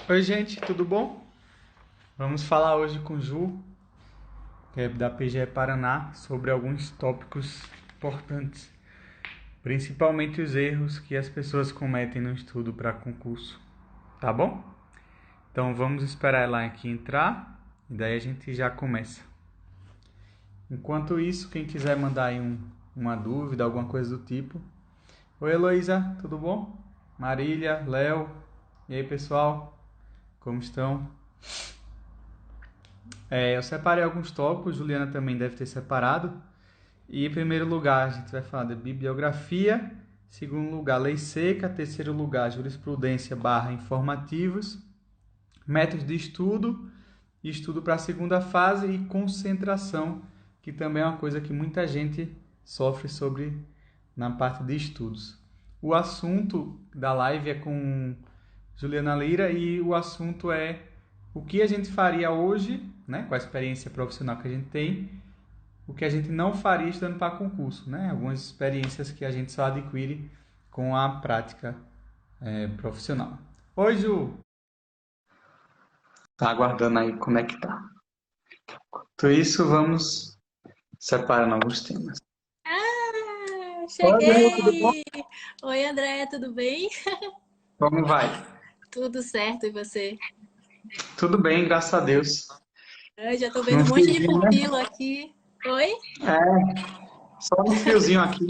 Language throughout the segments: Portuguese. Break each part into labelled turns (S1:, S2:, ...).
S1: Oi, gente, tudo bom? Vamos falar hoje com Ju, que é da PGE Paraná, sobre alguns tópicos importantes, principalmente os erros que as pessoas cometem no estudo para concurso, tá bom? Então vamos esperar ela aqui entrar e daí a gente já começa. Enquanto isso, quem quiser mandar aí uma dúvida, alguma coisa do tipo. Oi, Heloísa, tudo bom? Marília, Léo, e aí, pessoal? Como estão? Eu separei alguns tópicos, Juliana também deve ter separado. E em primeiro lugar, a gente vai falar de bibliografia. Segundo lugar, lei seca. Terceiro lugar, jurisprudência barra informativos. Métodos de estudo. Estudo para a segunda fase e concentração, que também é uma coisa que muita gente sofre sobre na parte de estudos. O assunto da live é com Juliana Lira e o assunto é o que a gente faria hoje, né, com a experiência profissional que a gente tem, o que a gente não faria estudando para concurso, né? Algumas experiências que a gente só adquire com a prática profissional. Oi, Ju! Tá aguardando aí como é que tá. Por isso, vamos separando alguns temas. Oi, Adriana, tudo bom?
S2: Cheguei! Oi, André, tudo bem?
S1: Como vai?
S2: Tudo certo, e você?
S1: Tudo bem, graças a Deus.
S2: Já tô vendo
S1: No
S2: um monte de
S1: friozinho, né?
S2: pupilo aqui. Oi?
S1: É, só no friozinho aqui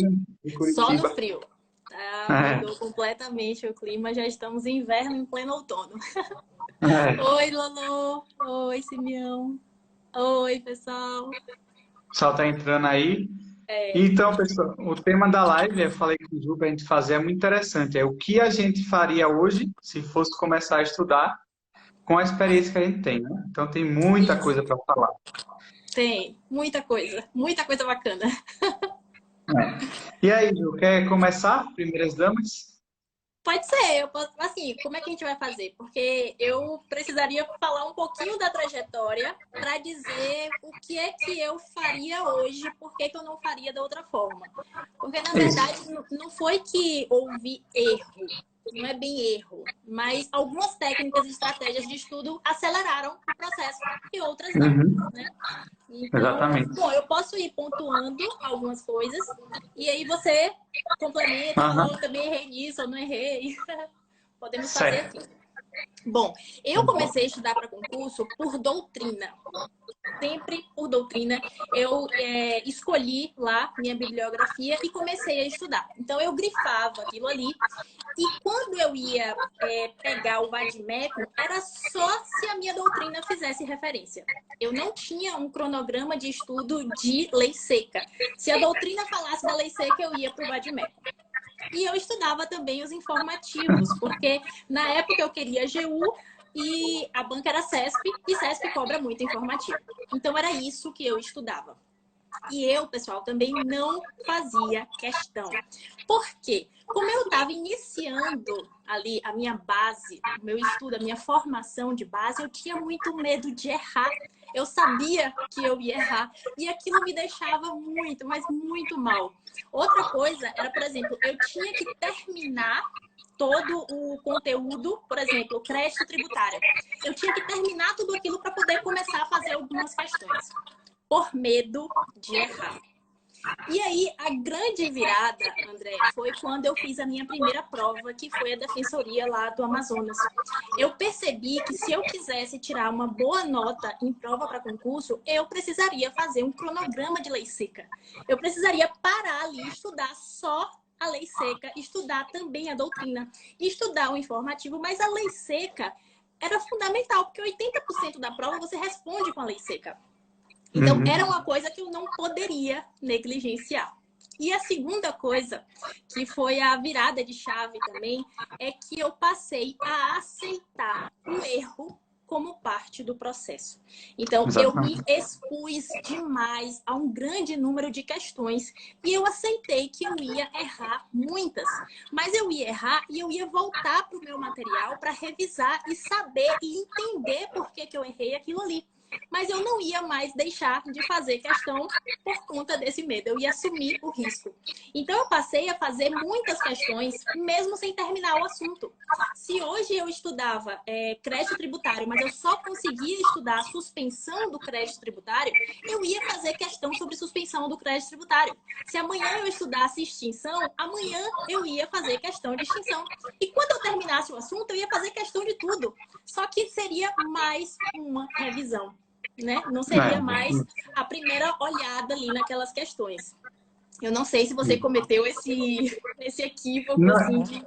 S1: em
S2: Só no
S1: Curitiba.
S2: frio. Tá,
S1: É,
S2: mudou completamente o clima, já estamos em inverno em pleno outono.
S1: é.
S2: Oi, Lolo! Oi, Simeão! Oi, pessoal!
S1: O sol tá entrando aí.
S2: É,
S1: Então, pessoal, o tema da live, eu falei com o Ju para a gente fazer, é muito interessante. É o que a gente faria hoje se fosse começar a estudar com a experiência que a gente tem, né? Então, tem muita
S2: isso.
S1: coisa para falar.
S2: Tem muita coisa bacana.
S1: E aí, Ju, quer começar? Primeiras damas?
S2: Pode ser, eu posso, assim, como é que a gente vai fazer? Porque eu precisaria falar um pouquinho da trajetória para dizer o que é que eu faria hoje, por que que eu não faria da outra forma. Porque, na
S1: Isso.
S2: verdade, não foi que houve erro, não é bem erro, mas algumas técnicas e estratégias de estudo aceleraram o processo e outras não,
S1: Uhum,
S2: né? Então,
S1: exatamente.
S2: bom, eu posso ir pontuando algumas coisas e aí você complementa, fala,
S1: Aham,
S2: oh, eu também errei nisso, eu não errei. Podemos fazer assim.
S1: certo.
S2: Bom, eu
S1: Tá bom.
S2: comecei a estudar para concurso por doutrina. Sempre por doutrina, eu escolhi lá minha bibliografia e comecei a estudar. Então, eu grifava aquilo ali. E quando eu ia pegar o vade-mecum, era só se a minha doutrina fizesse referência. Eu não tinha um cronograma de estudo de lei seca. Se a doutrina falasse da lei seca, eu ia para o vade-mecum. E eu estudava também os informativos, porque na época eu queria GU e a banca era CESP, e CESP cobra muito informativo. Então era isso que eu estudava. E eu, pessoal, também não fazia questão. Por quê? Como eu estava iniciando ali a minha base, o meu estudo, a minha formação de base, eu tinha muito medo de errar. Eu sabia que eu ia errar e aquilo me deixava muito, mas muito mal. Outra coisa era, por exemplo, eu tinha que terminar todo o conteúdo, por exemplo, crédito tributário. Eu tinha que terminar tudo aquilo para poder começar a fazer algumas questões por medo de errar. E aí, a grande virada, André, foi quando eu fiz a minha primeira prova, que foi a defensoria lá do Amazonas. Eu percebi que se eu quisesse tirar uma boa nota em prova para concurso, eu precisaria fazer um cronograma de lei seca. Eu precisaria parar ali e estudar só a lei seca, estudar também a doutrina, estudar o informativo, mas a lei seca era fundamental, porque 80% da prova você responde com a lei seca. Então, era
S1: Uhum.
S2: uma coisa que eu não poderia negligenciar. E a segunda coisa, que foi a virada de chave também, é que eu passei a aceitar o erro como parte do processo. Então, eu me
S1: Exatamente.
S2: expus demais a um grande número de questões e eu aceitei que eu ia errar muitas. Mas eu ia errar e eu ia voltar para o meu material para revisar e saber e entender por que que eu errei aquilo ali. Mas eu não ia mais deixar de fazer questão por conta desse medo. Eu ia assumir o risco. Então, eu passei a fazer muitas questões, mesmo sem terminar o assunto. Se hoje eu estudava crédito tributário, mas eu só conseguia estudar a suspensão do crédito tributário, eu ia fazer questão sobre suspensão do crédito tributário. Se amanhã eu estudasse extinção, amanhã eu ia fazer questão de extinção. E quando eu terminasse o assunto, eu ia fazer questão de tudo. Só que seria mais uma revisão, né? Não seria mais a primeira olhada ali naquelas questões. Eu não sei se você cometeu esse equívoco,
S1: Não,
S2: assim,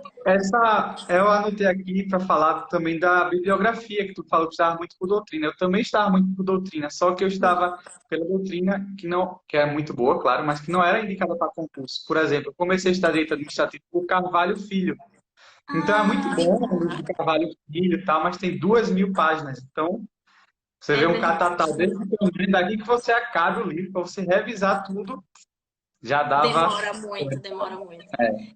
S1: eu anotei aqui para falar também da bibliografia, que tu falou que estava muito por doutrina. Eu também estava muito por doutrina, só que eu estava pela doutrina que é muito boa, claro, mas que não era indicada para concurso. Por exemplo, eu comecei a estudar direito administrativo por Carvalho Filho. Então é muito bom o livro de Carvalho Filho e tal, mas tem 2.000 páginas. Então, você vê um
S2: verdade.
S1: catatal desse tamanho, daqui que você acabe o livro, para você revisar tudo, já dava.
S2: Demora muito, demora muito.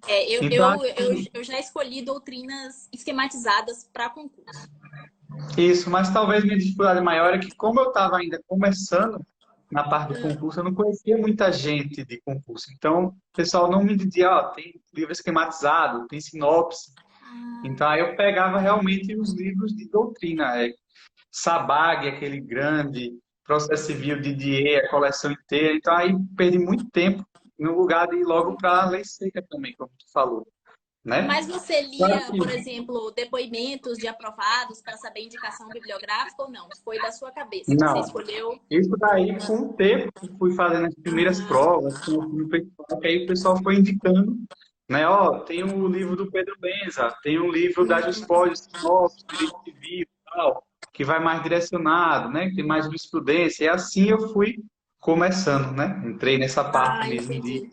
S1: É.
S2: Eu,
S1: Então,
S2: eu, eu, eu já escolhi doutrinas esquematizadas para concurso.
S1: isso, mas talvez minha dificuldade maior é que, como eu estava ainda começando na parte do concurso, eu não conhecia muita gente de concurso. Então, o pessoal não me dizia, ó, tem livro esquematizado, tem sinopse. Então, aí eu pegava realmente os livros de doutrina. Sabag, aquele grande, Processo Civil de Didier, a coleção inteira. Então, aí perdi muito tempo no lugar de ir logo para a lei seca também, como tu falou, né?
S2: Mas você
S1: Claro
S2: lia,
S1: que
S2: por exemplo, depoimentos de aprovados para saber indicação bibliográfica ou não? Foi da sua cabeça? Você
S1: não.
S2: escolheu?
S1: Isso daí, com o tempo que fui fazendo as primeiras provas, no pessoal, que aí o pessoal foi indicando, né? Ó, tem o livro do Pedro Benza, tem o livro da Juspódio, Sinopse, Direito Civil e tal, que vai mais direcionado, né? Que tem mais jurisprudência. E assim eu fui começando, né? Entrei nessa parte
S2: Ah,
S1: mesmo de
S2: entendi.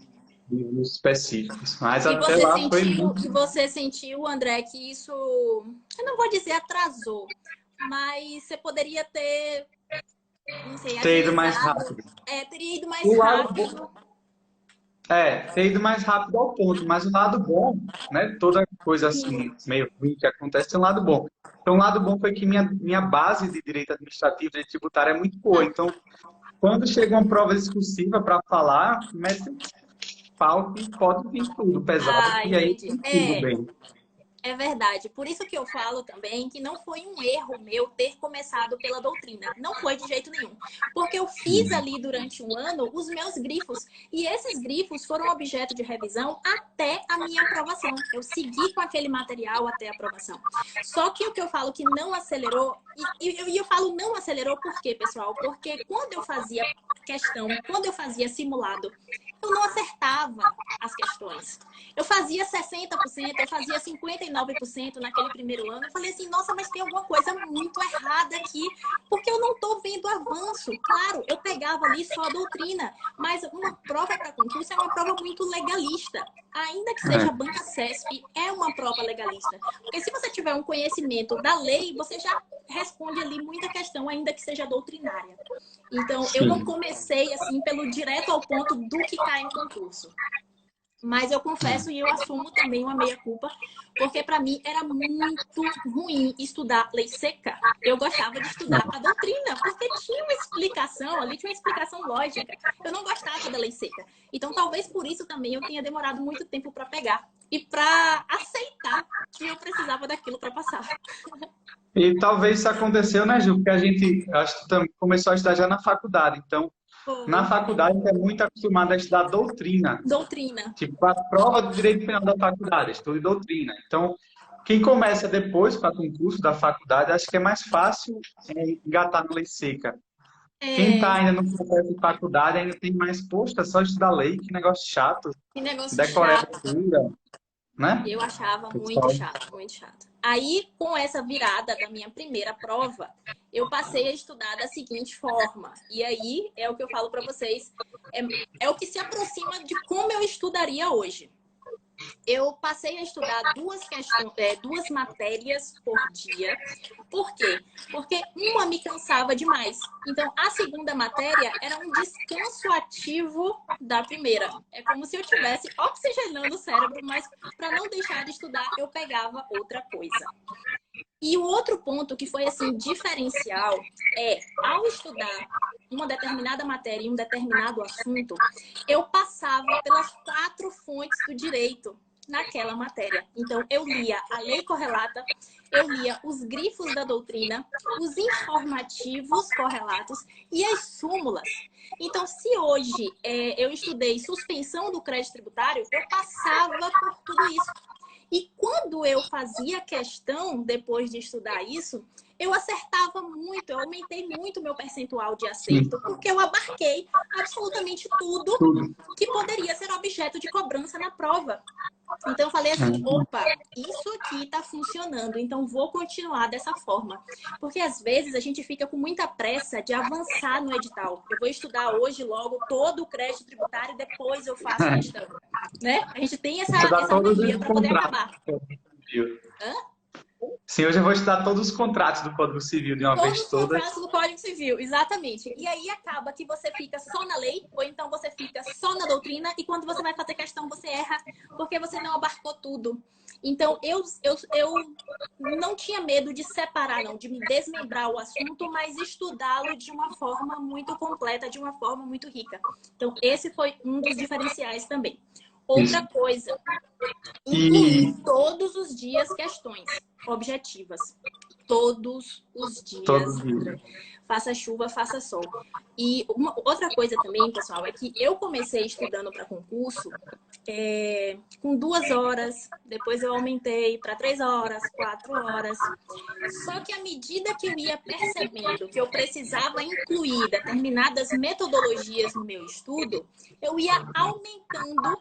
S1: livros específicos. Mas
S2: E
S1: até lá foi muito.
S2: você sentiu, André, que isso, eu não vou dizer atrasou, mas você poderia ter, não sei,
S1: Ter ido mais
S2: agilizado,
S1: rápido.
S2: teria ido mais
S1: O lado bom,
S2: rápido.
S1: ter ido mais rápido ao ponto, mas o lado bom, né? Toda coisa
S2: Sim.
S1: assim, meio ruim que acontece, tem um lado bom. Então, o lado bom foi que minha base de direito administrativo, de tributário é muito boa. Então, quando chega uma prova discursiva para falar, mete o pau que pode vir tudo pesado,
S2: Ah,
S1: e aí
S2: entendi.
S1: tem tudo bem.
S2: É verdade. Por isso que eu falo também que não foi um erro meu ter começado pela doutrina. Não foi de jeito nenhum. Porque eu fiz ali durante um ano os meus grifos. E esses grifos foram objeto de revisão até a minha aprovação. Eu segui com aquele material até a aprovação. Só que o que eu falo que não acelerou, e eu falo não acelerou por quê, pessoal? Porque quando eu fazia questão, quando eu fazia simulado, eu não acertava as questões. Eu fazia 60%, eu fazia 59% naquele primeiro ano. Eu falei assim, nossa, mas tem alguma coisa muito errada aqui, porque eu não estou vendo avanço. Claro, eu pegava ali só a doutrina, mas uma prova para concurso é uma prova muito legalista. Ainda que seja a
S1: É,
S2: banca CESP, é uma prova legalista. Porque se você tiver um conhecimento da lei, você já responde ali muita questão, ainda que seja doutrinária. Então, eu não
S1: sim.
S2: comecei assim pelo direto ao ponto do que cai em concurso. Mas eu confesso e eu assumo também uma meia-culpa, porque para mim era muito ruim estudar lei seca. Eu gostava de estudar a doutrina, porque tinha uma explicação, ali tinha uma explicação lógica. Eu não gostava da lei seca. Então, talvez por isso também eu tenha demorado muito tempo para pegar e para aceitar que eu precisava daquilo para passar.
S1: E talvez isso aconteceu, né, Gil? Porque a gente, acho que começou a estudar já na faculdade. Então, na
S2: Foi.
S1: faculdade, a gente é muito acostumado a estudar doutrina.
S2: Doutrina.
S1: Tipo, a prova do direito penal da faculdade, estudo de doutrina. Então, quem começa depois para concurso da faculdade, acho que é mais fácil engatar na lei seca. Quem está
S2: É,
S1: ainda no processo de faculdade ainda tem mais, poxa, só estudar lei, que negócio chato,
S2: que negócio
S1: decorar a
S2: chato.
S1: leitura, né?
S2: Eu achava muito
S1: Pessoal,
S2: chato, muito chato. Aí, com essa virada da minha primeira prova, eu passei a estudar da seguinte forma. E aí, é o que eu falo para vocês, é o que se aproxima de como eu estudaria hoje. Eu passei a estudar duas matérias por dia. Por quê? Porque uma me cansava demais. Então, a segunda matéria era um descanso ativo da primeira. É como se eu estivesse oxigenando o cérebro, mas para não deixar de estudar, eu pegava outra coisa. E o outro ponto que foi assim diferencial é, ao estudar uma determinada matéria e um determinado assunto, eu passava pelas 4 fontes do direito naquela matéria. Então, eu lia a lei correlata, eu lia os grifos da doutrina, os informativos correlatos e as súmulas. Então, se hoje eu estudei suspensão do crédito tributário, eu passava por tudo isso. E quando eu fazia questão, depois de estudar isso, eu acertava muito, eu aumentei muito o meu percentual de
S1: Sim,
S2: acerto, porque eu abarquei absolutamente tudo
S1: tudo.
S2: que poderia ser objeto de cobrança na prova. Então eu falei assim, opa, isso aqui está funcionando, então vou continuar dessa forma. Porque às vezes a gente fica com muita pressa de avançar no edital. Eu vou estudar hoje logo todo o crédito tributário e depois eu faço questão. Né? A gente tem
S1: Estudar
S2: essa
S1: todos
S2: mania
S1: os
S2: para poder
S1: contratos
S2: acabar.
S1: do Código Civil.
S2: Hã?
S1: Sim, hoje eu vou estudar todos os contratos do Código Civil de uma
S2: Todos
S1: vez
S2: os
S1: todas.
S2: contratos do Código Civil, exatamente. E aí acaba que você fica só na lei, ou então você fica só na doutrina, e quando você vai fazer questão, você erra, porque você não abarcou tudo. Então, eu não tinha medo de separar, não, de me desmembrar o assunto, mas estudá-lo de uma forma muito completa, de uma forma muito rica. Então, esse foi um dos diferenciais também.
S1: Isso.
S2: Outra coisa,
S1: E
S2: incluir todos os dias questões objetivas. Todos os
S1: todos
S2: dias,
S1: os
S2: André.
S1: dias.
S2: Faça chuva, faça sol. E outra coisa também, pessoal, é que eu comecei estudando para concurso com 2 horas, depois eu aumentei para 3 horas, 4 horas. Só que à medida que eu ia percebendo que eu precisava incluir determinadas metodologias no meu estudo, eu ia aumentando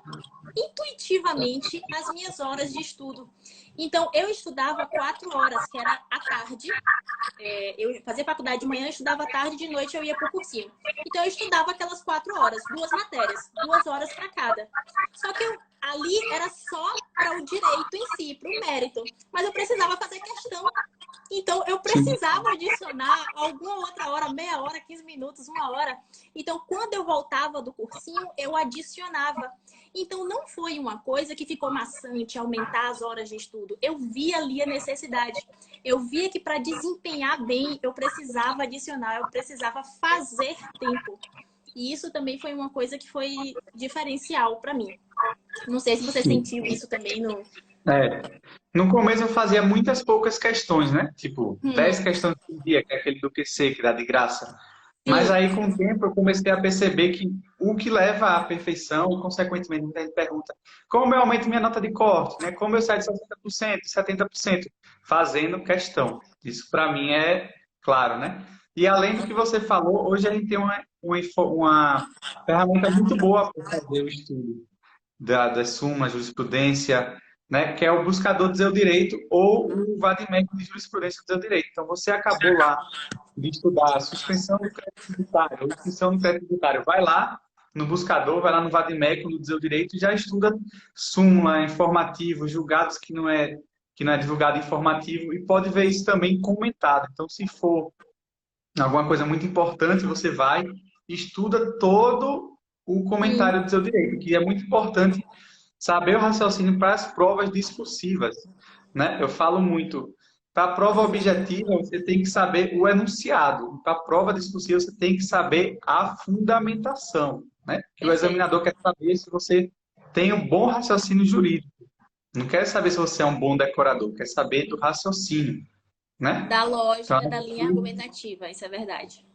S2: intuitivamente as minhas horas de estudo. Então, eu estudava 4 horas, que era à tarde. Eu fazia faculdade de manhã, eu estudava à tarde, de noite eu ia para o cursinho. Então, eu estudava aquelas 4 horas, 2 matérias, 2 horas para cada. Só que ali era só para o direito em si, para o mérito. Mas eu precisava fazer questão. Então, eu
S1: Sim.
S2: precisava adicionar alguma outra hora, meia hora, 15 minutos, 1 hora. Então, quando eu voltava do cursinho, eu adicionava. Então, não foi uma coisa que ficou maçante, aumentar as horas de estudo. Eu via ali a necessidade. Eu via que para desempenhar bem, eu precisava adicionar, eu precisava fazer tempo. E isso também foi uma coisa que foi diferencial para mim. Não sei se você sentiu isso também no.
S1: É. No começo eu fazia muitas poucas questões, né? Tipo, 10
S2: Hum,
S1: questões por dia, que é aquele do QC, que dá de graça. Mas
S2: sim,
S1: aí, com o tempo, eu comecei a perceber que o que leva à perfeição, e, consequentemente, muita gente pergunta como eu aumento minha nota de corte, né? Como eu saio de 60%, 70%? Fazendo questão. Isso, para mim, é claro, né? E além do que você falou, hoje a gente tem uma ferramenta muito boa para fazer o estudo das sumas, jurisprudência, né, que é o buscador do seu direito ou o vademecum de jurisprudência do seu direito. Então, você acabou lá de estudar a suspensão do crédito tributário, ou extinção do crédito tributário, vai lá no buscador, vai lá no vademecum do seu direito e já estuda súmula, informativo, julgados que não é divulgado informativo e pode ver isso também comentado. Então, se for alguma coisa muito importante, você vai e estuda todo o
S2: sim,
S1: comentário do seu direito, que é muito importante saber o raciocínio para as provas discursivas, né? Eu falo muito. Para a prova objetiva, você tem que saber o enunciado. Para a prova discursiva, você tem que saber a fundamentação, né? Que o
S2: perfeito.
S1: examinador quer saber se você tem um bom raciocínio jurídico. Não quer saber se você é um bom decorador, quer saber do raciocínio, né?
S2: Da
S1: Então,
S2: lógica, da linha argumentativa, isso é verdade.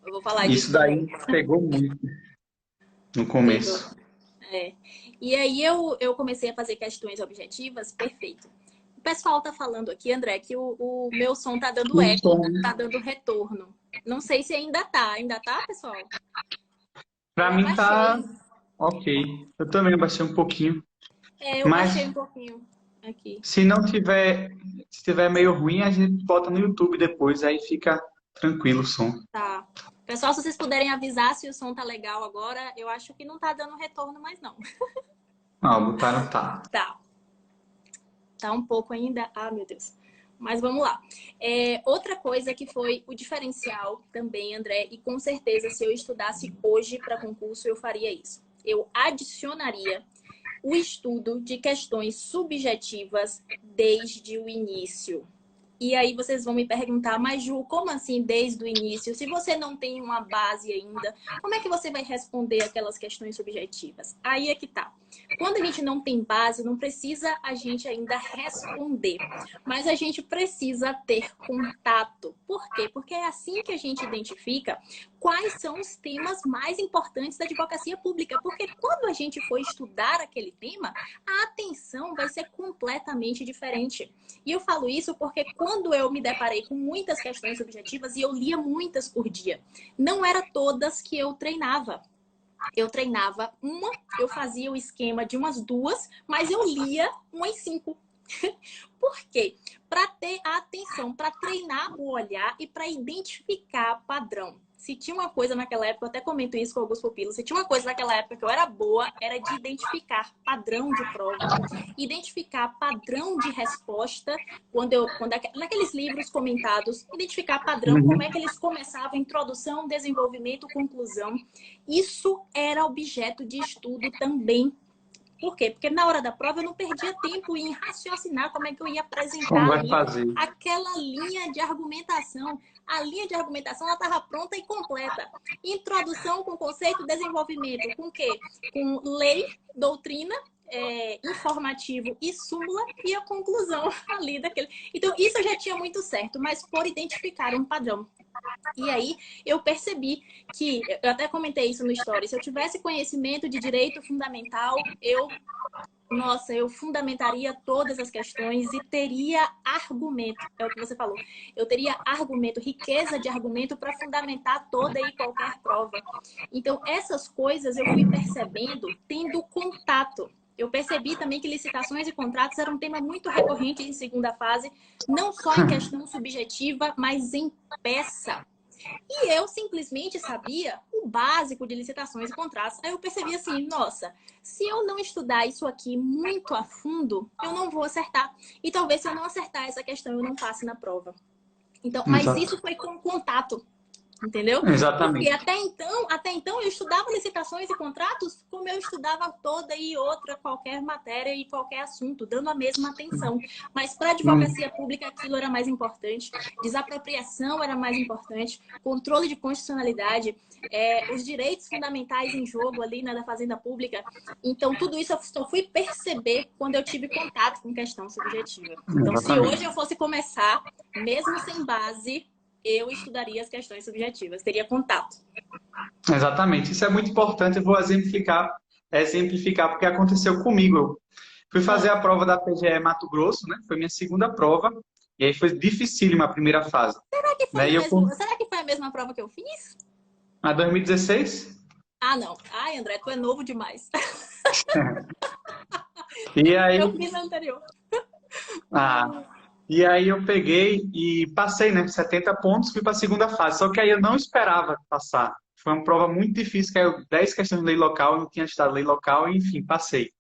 S2: Eu vou falar disso
S1: isso
S2: também.
S1: daí pegou muito no
S2: Pegou.
S1: começo.
S2: É. E aí eu comecei a fazer questões objetivas, perfeito. O pessoal tá falando aqui, André, que o meu som tá dando
S1: O
S2: eco,
S1: som,
S2: tá dando retorno. Não sei se ainda tá. Ainda tá, pessoal?
S1: para
S2: Eu
S1: mim tá
S2: abaixei.
S1: ok. Eu também abaixei um pouquinho.
S2: Eu baixei
S1: Mas
S2: um pouquinho aqui.
S1: se não tiver, se tiver meio ruim, a gente bota no YouTube depois, aí fica tranquilo o som.
S2: Tá. Pessoal, se vocês puderem avisar se o som tá legal agora, eu acho que não tá dando retorno mais não.
S1: Ah, botaram tá.
S2: Tá. Tá um pouco ainda. Ah, meu Deus. Mas vamos lá. Outra coisa que foi o diferencial também, André, e com certeza se eu estudasse hoje para concurso, eu faria isso. Eu adicionaria o estudo de questões subjetivas desde o início. E aí vocês vão me perguntar, mas Ju, como assim desde o início? Se você não tem uma base ainda, como é que você vai responder aquelas questões subjetivas? Aí é que tá. Quando a gente não tem base, não precisa a gente ainda responder, mas a gente precisa ter contato. Por quê? Porque é assim que a gente identifica quais são os temas mais importantes da advocacia pública. Porque quando a gente for estudar aquele tema, a atenção vai ser completamente diferente. E eu falo isso porque quando eu me deparei com muitas questões subjetivas e eu lia muitas por dia, não era todas que eu treinava. Eu treinava uma, eu fazia o esquema de umas duas, mas eu lia umas 5. Por quê? Para ter a atenção, para treinar o olhar e para identificar padrão. Se tinha uma coisa naquela época, eu até comento isso com alguns pupilos, se tinha uma coisa naquela época que eu era boa, era de identificar padrão de prova, identificar padrão de resposta, naqueles livros comentados, identificar padrão, como é que eles começavam, introdução, desenvolvimento, conclusão. Isso era objeto de estudo também. Por quê? Porque na hora da prova eu não perdia tempo em raciocinar como é que eu ia
S1: Como
S2: apresentar
S1: vai
S2: ali
S1: fazer?
S2: aquela linha de argumentação. A linha de argumentação estava pronta e completa. Introdução com conceito, desenvolvimento. Com o quê? Com lei, doutrina, informativo e súmula e a conclusão ali daquele. Então, isso eu já tinha muito certo, mas por identificar um padrão. E aí eu percebi que, eu até comentei isso no Story, se eu tivesse conhecimento de direito fundamental, eu fundamentaria todas as questões e teria argumento. É o que você falou. Eu teria argumento, riqueza de argumento para fundamentar toda e qualquer prova. Então, essas coisas eu fui percebendo tendo contato. Eu percebi também que licitações e contratos eram um tema muito recorrente em segunda fase, não só em questão subjetiva, mas em peça. E eu simplesmente sabia o básico de licitações e contratos. Aí eu percebi assim, nossa, se eu não estudar isso aqui muito a fundo, eu não vou acertar. E talvez se eu não acertar essa questão, eu não passe na prova. Então, mas
S1: Exato.
S2: isso foi com contato. Entendeu? Porque
S1: Exatamente.
S2: até então eu estudava licitações e contratos como eu estudava toda e outra, qualquer matéria e qualquer assunto, dando a mesma atenção. Mas para a
S1: Hum,
S2: advocacia pública aquilo era mais importante, desapropriação era mais importante, controle de constitucionalidade, os direitos fundamentais em jogo ali na da Fazenda Pública. Então, tudo isso eu só fui perceber quando eu tive contato com questão subjetiva. Então, se hoje
S1: exatamente.
S2: eu fosse começar, mesmo sem base, eu estudaria as questões subjetivas, teria contato.
S1: Exatamente. Isso é muito importante. Eu vou exemplificar porque aconteceu comigo. Eu fui fazer a prova da PGE Mato Grosso, né? Foi minha segunda prova. E aí foi dificílima a primeira fase. Né?
S2: Será que foi a mesma prova que eu fiz?
S1: A 2016?
S2: Ah, não. Ai, André, tu é novo demais.
S1: E aí,
S2: Eu fiz a anterior.
S1: ah, e aí eu peguei e passei, né? 70 pontos, fui para a segunda fase. Só que aí eu não esperava passar. Foi uma prova muito difícil, caiu 10 questões de lei local, eu não tinha estudado lei local, e, enfim, passei.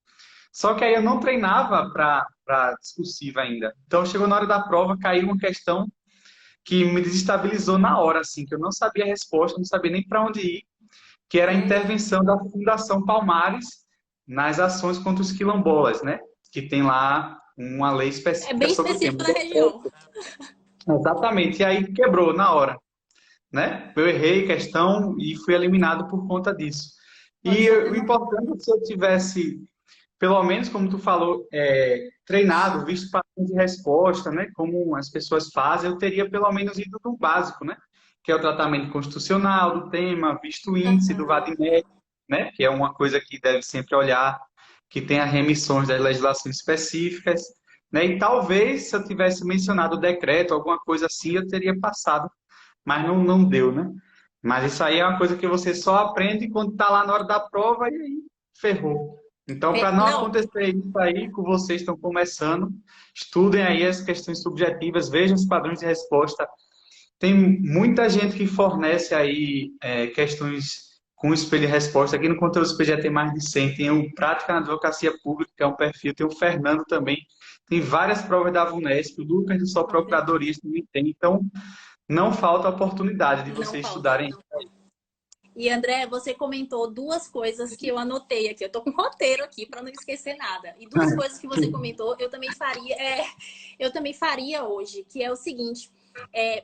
S1: Só que aí eu não treinava para discursiva ainda. Então chegou na hora da prova, caiu uma questão que me desestabilizou na hora, assim, que eu não sabia a resposta, não sabia nem para onde ir, que era a intervenção da Fundação Palmares nas ações contra os quilombolas, né? Que tem lá uma lei
S2: É
S1: específica
S2: bem
S1: sobre o tema.
S2: específico da região.
S1: Exatamente, e aí quebrou na hora, né? Eu errei a questão e fui eliminado por conta disso.
S2: Pode
S1: E
S2: ser
S1: o
S2: até.
S1: importante é que se eu tivesse, pelo menos como tu falou, treinado, visto padrões de resposta, né? Como as pessoas fazem, eu teria pelo menos ido do básico, né? Que é o tratamento constitucional do tema, visto o índice do
S2: Aham.
S1: VADIMEC, né? Que é uma coisa que deve sempre olhar, que tem as remissões das legislações específicas, né? E talvez, se eu tivesse mencionado o decreto, alguma coisa assim, eu teria passado, mas não deu, né? Mas isso aí é uma coisa que você só aprende quando está lá na hora da prova e aí ferrou. Então, para não
S2: Não,
S1: acontecer isso aí que vocês estão começando, estudem aí as questões subjetivas, vejam os padrões de resposta. Tem muita gente que fornece aí questões com espelho de resposta. Aqui no Conteúdo Espelho já tem mais de 100. Tem o Prática na Advocacia Pública, que é um perfil. Tem o Fernando também. Tem várias provas da VUNESP. O Lucas do Só
S2: com certeza.
S1: Procuradoria também tem. Então, não falta oportunidade de
S2: Não
S1: vocês
S2: falta.
S1: estudarem.
S2: E André, você comentou duas coisas que eu anotei aqui. Eu tô com um roteiro aqui para não esquecer nada. E duas coisas que você comentou, eu também faria hoje, que é o seguinte.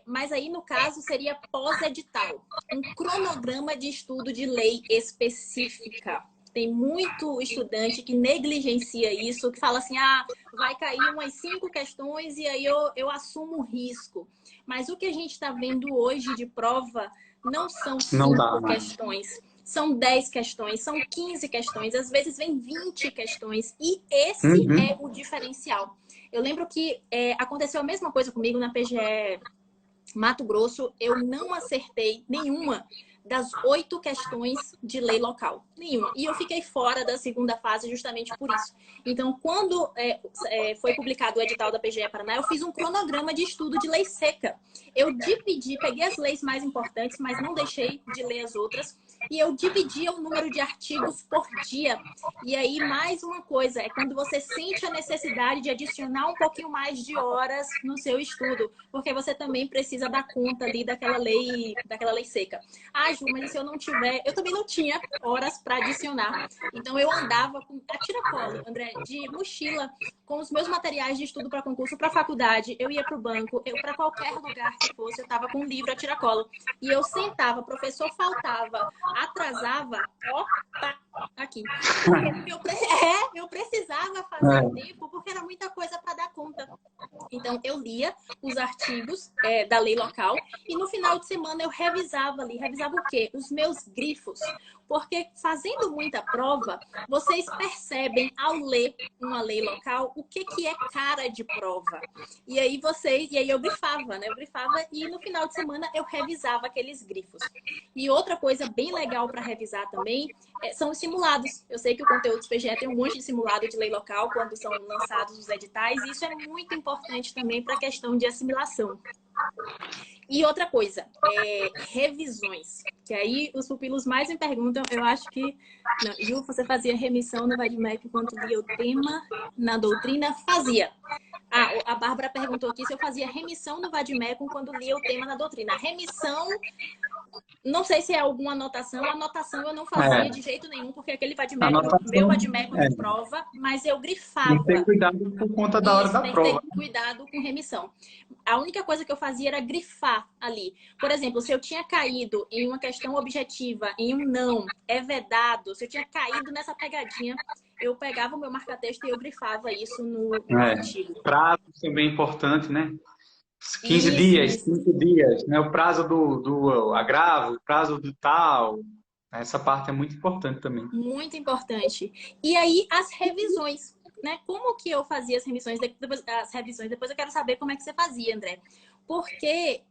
S2: Mas aí, no caso, seria pós-edital. Um cronograma de estudo de lei específica. Tem muito estudante que negligencia isso, que fala assim, vai cair umas 5 questões e aí eu assumo o risco. Mas o que a gente está vendo hoje de prova não são
S1: Não dá,
S2: 5
S1: né?
S2: questões, são 10 questões, são 15 questões, às vezes vem 20 questões. E esse é o diferencial. Eu lembro que aconteceu a mesma coisa comigo na PGE Mato Grosso. Eu não acertei nenhuma das 8 questões de lei local. Nenhuma. E eu fiquei fora da segunda fase justamente por isso. Então, quando foi publicado o edital da PGE Paraná, eu fiz um cronograma de estudo de lei seca. Eu dividi, peguei as leis mais importantes, mas não deixei de ler as outras. E eu dividia o número de artigos por dia. E aí, mais uma coisa, é quando você sente a necessidade de adicionar um pouquinho mais de horas no seu estudo, porque você também precisa dar conta ali daquela lei seca. Ju, mas se eu não tiver... Eu também não tinha horas para adicionar. Então, eu andava com a tiracolo, André, de mochila, com os meus materiais de estudo para concurso, para faculdade. Eu ia para o banco, para qualquer lugar que fosse, eu estava com um livro a tiracolo. E eu sentava, o professor faltava, atrasava, tá aqui. Eu precisava fazer tempo, porque era muita coisa para dar conta. Então, eu lia os artigos da lei local e no final de semana eu revisava ali. Revisava o quê? Os meus grifos. Porque fazendo muita prova, vocês percebem ao ler uma lei local o que é cara de prova. E aí eu grifava, né? Eu grifava e no final de semana eu revisava aqueles grifos. E outra coisa bem legal para revisar também são os simulados. Eu sei que o conteúdo do PGE tem um monte de simulado de lei local quando são lançados os editais, e isso é muito importante também para a questão de assimilação. E outra coisa, revisões. Que aí os pupilos mais me perguntam, eu acho que... Não, Ju, você fazia remissão no VADMEC enquanto lia o tema na doutrina? Fazia. A Bárbara perguntou aqui se eu fazia remissão no VADMEC quando lia o tema na doutrina. Remissão... Não sei se é alguma anotação. Anotação eu não fazia de jeito nenhum, porque aquele meu vadimeco de prova, mas eu grifava.
S1: Tem que ter cuidado por conta da hora da prova.
S2: Tem que ter cuidado com remissão. A única coisa que eu fazia era grifar ali. Por exemplo, se eu tinha caído em uma questão objetiva, em um não, é vedado, se eu tinha caído nessa pegadinha, eu pegava o meu marca-texto e eu grifava isso no artigo.
S1: Prazo também é importante, né? 15 dias, 5 dias, né? O prazo do agravo, o prazo do tal. Essa parte é muito importante também.
S2: Muito importante. E aí, as revisões, né? Como que eu fazia as revisões? Depois eu quero saber como é que você fazia, André. Porque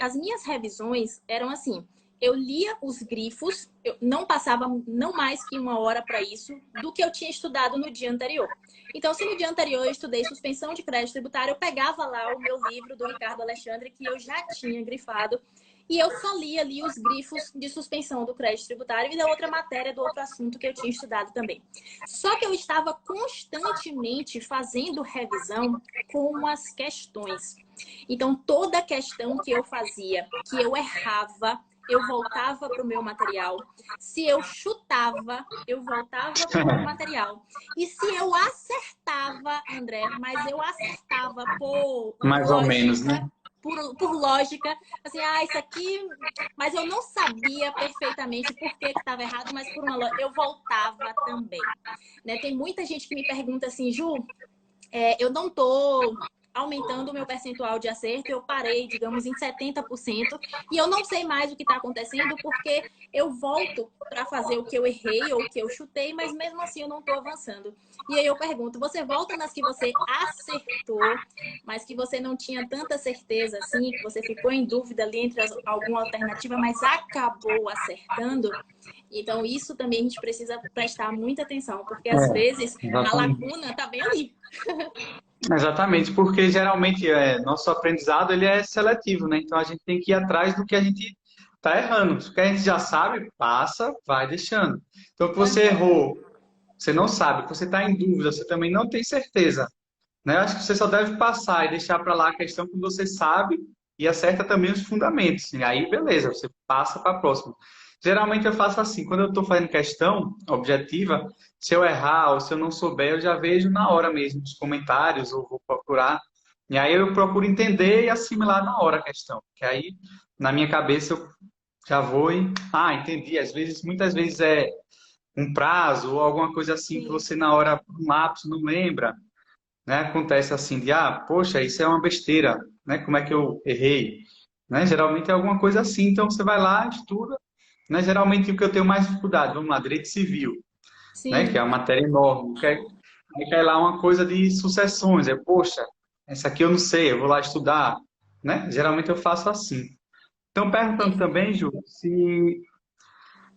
S2: as minhas revisões eram assim... Eu lia os grifos, eu não passava não mais que 1 hora para isso do que eu tinha estudado no dia anterior. Então, se no dia anterior eu estudei suspensão de crédito tributário, eu pegava lá o meu livro do Ricardo Alexandre, que eu já tinha grifado, e eu só lia ali os grifos de suspensão do crédito tributário e da outra matéria, do outro assunto que eu tinha estudado também. Só que eu estava constantemente fazendo revisão com as questões. Então, toda questão que eu fazia, que eu errava, eu voltava para o meu material. Se eu chutava, eu voltava para o meu material. E se eu acertava, André, mas eu acertava por
S1: mais
S2: lógica,
S1: ou menos, né?
S2: Por lógica, assim, isso aqui... Mas eu não sabia perfeitamente por que estava errado, mas por uma lógica, eu voltava também. Né? Tem muita gente que me pergunta assim, Ju, eu não tô aumentando o meu percentual de acerto, eu parei, digamos, em 70%, e eu não sei mais o que está acontecendo, porque eu volto para fazer o que eu errei ou o que eu chutei, mas mesmo assim eu não estou avançando. E aí eu pergunto, você volta nas que você acertou, mas que você não tinha tanta certeza assim, que você ficou em dúvida ali entre alguma alternativa, mas acabou acertando? Então isso também a gente precisa prestar muita atenção, porque às vezes a lacuna está bem ali.
S1: Exatamente, porque geralmente nosso aprendizado ele é seletivo, né? Então a gente tem que ir atrás do que a gente está errando. O que a gente já sabe, passa, vai deixando. Então, que você errou, você não sabe, que você está em dúvida, você também não tem certeza, né? Eu acho que você só deve passar e deixar para lá a questão que você sabe e acerta também os fundamentos. E aí, beleza, você passa para a próxima. Geralmente eu faço assim, quando eu estou fazendo questão objetiva, se eu errar ou se eu não souber, eu já vejo na hora mesmo os comentários ou vou procurar. E aí eu procuro entender e assimilar na hora a questão. Que aí, na minha cabeça, eu já vou e... Ah, entendi. Às vezes, muitas vezes é um prazo ou alguma coisa assim que
S2: Sim,
S1: você na hora, por um lapso, não lembra, né? Acontece assim de, ah, poxa, isso é uma besteira, né? Como é que eu errei? Né? Geralmente é alguma coisa assim, então você vai lá, estuda, né? Geralmente o que eu tenho mais dificuldade, vamos lá, direito civil, né? Que é
S2: sim.
S1: uma matéria enorme. Aí cai lá uma coisa de sucessões, poxa, essa aqui eu não sei, eu vou lá estudar, né? Geralmente eu faço assim. Então, perguntando também, Ju, se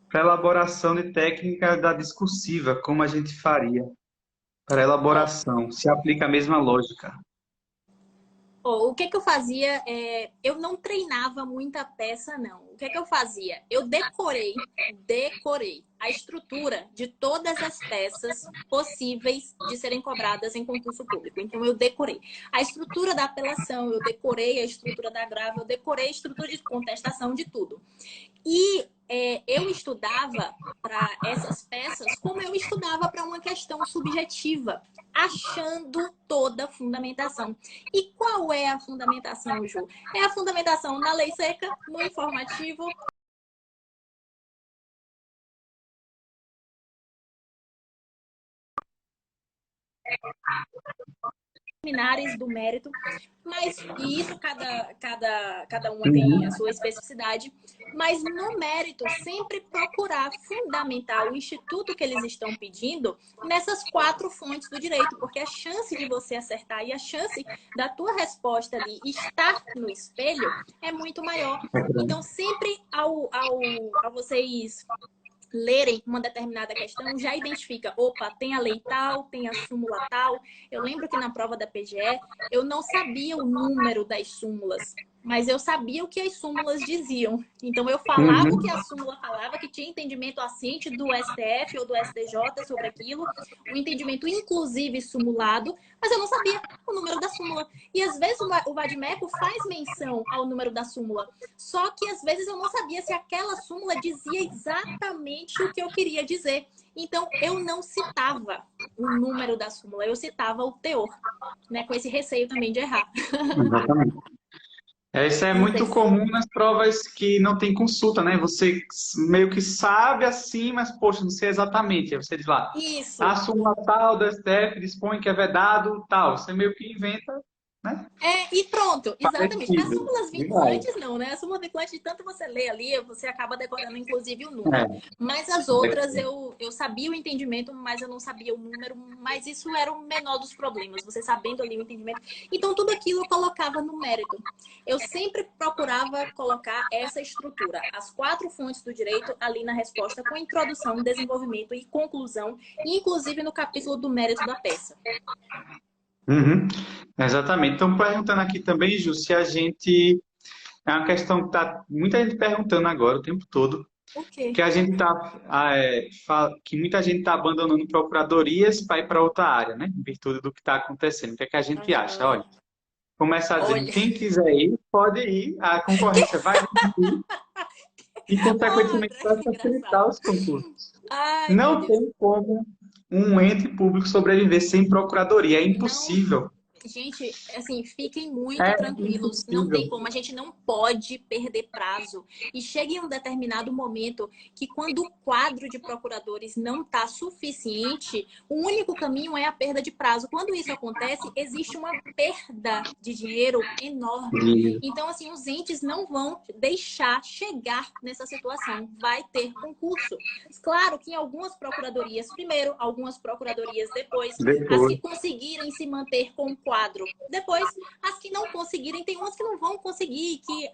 S1: para elaboração de técnica da discursiva, como a gente faria para
S2: Ó,
S1: elaboração? Se aplica a mesma lógica.
S2: ó, o que que eu fazia? Eu não treinava muita peça, não. O que que eu fazia? Eu decorei a estrutura de todas as peças possíveis de serem cobradas em concurso público. Então, eu decorei a estrutura da apelação, eu decorei a estrutura da agravo, eu decorei a estrutura de contestação de tudo. E eu estudava para essas peças como eu estudava para uma questão subjetiva, achando toda a fundamentação. E qual é a fundamentação, Ju? É a fundamentação na lei seca, no informativo, liminares do mérito, mas e isso cada uma tem a
S1: Uhum.
S2: sua especificidade, mas no mérito sempre procurar fundamentar o instituto que eles estão pedindo nessas quatro fontes do direito, porque a chance de você acertar e a chance da tua resposta ali estar no espelho é muito maior. Então sempre ao vocês lerem uma determinada questão, já identifica, opa, tem a lei tal, tem a súmula tal. Eu lembro que na prova da PGE, eu não sabia o número das súmulas, mas eu sabia o que as súmulas diziam. Então, eu falava o que a
S1: Uhum.
S2: súmula falava, que tinha entendimento assente do STF ou do STJ sobre aquilo, um entendimento inclusive simulado, mas eu não sabia o número da súmula. E às vezes o Vadimeco faz menção ao número da súmula, só que às vezes eu não sabia se aquela súmula dizia exatamente o que eu queria dizer. Então, eu não citava o número da súmula, eu citava o teor, né? Com esse receio também de errar.
S1: Exatamente. Isso é
S2: Não sei
S1: muito
S2: se...
S1: comum nas provas que não tem consulta, né? Você meio que sabe assim, mas, poxa, não sei exatamente. Aí você diz lá, a
S2: Isso.
S1: súmula tal do STF dispõe que é vedado tal. Você meio que inventa, né?
S2: E pronto, exatamente. Nas
S1: Parecido.
S2: súmulas
S1: E vai.
S2: vinculantes, não, né? A súmula vinculante, de tanto você lê ali, você acaba decorando, inclusive, o número.
S1: É.
S2: Mas as outras, eu sabia o entendimento, mas eu não sabia o número. Mas isso era o menor dos problemas, você sabendo ali o entendimento. Então, tudo aquilo eu colocava no mérito. Eu sempre procurava colocar essa estrutura, as quatro fontes do direito ali na resposta, com introdução, desenvolvimento e conclusão, inclusive no capítulo do mérito da peça.
S1: Uhum. Exatamente. Então, perguntando aqui também, Ju, se a gente. É uma questão que tá muita gente perguntando agora o tempo todo,
S2: O quê?
S1: que a gente tá, que muita gente está abandonando procuradorias para ir para outra área, né? Em virtude do que está acontecendo. O que é que a gente acha? Olha, começar dizendo,
S2: Olha.
S1: quem quiser ir, pode ir, a concorrência vai diminuir e,
S2: Oh,
S1: consequentemente,
S2: André,
S1: vai
S2: que engraçado.
S1: facilitar os concursos.
S2: Ai, meu
S1: Não
S2: Deus.
S1: tem como um ente público sobreviver sem procuradoria, é
S2: Não,
S1: impossível.
S2: gente, assim, fiquem muito
S1: É
S2: tranquilos. Não tem
S1: impossível.
S2: como, a gente não pode perder prazo. E chega em um determinado momento que, quando o quadro de procuradores não está suficiente, o único caminho é a perda de prazo. Quando isso acontece, existe uma perda de dinheiro enorme. Então, assim, os entes não vão deixar chegar nessa situação. Vai ter concurso. Claro que em algumas procuradorias primeiro, algumas procuradorias depois, as que
S1: Depois.
S2: conseguirem se manter com o quadro. Depois, as que não conseguirem, tem umas que não vão conseguir, que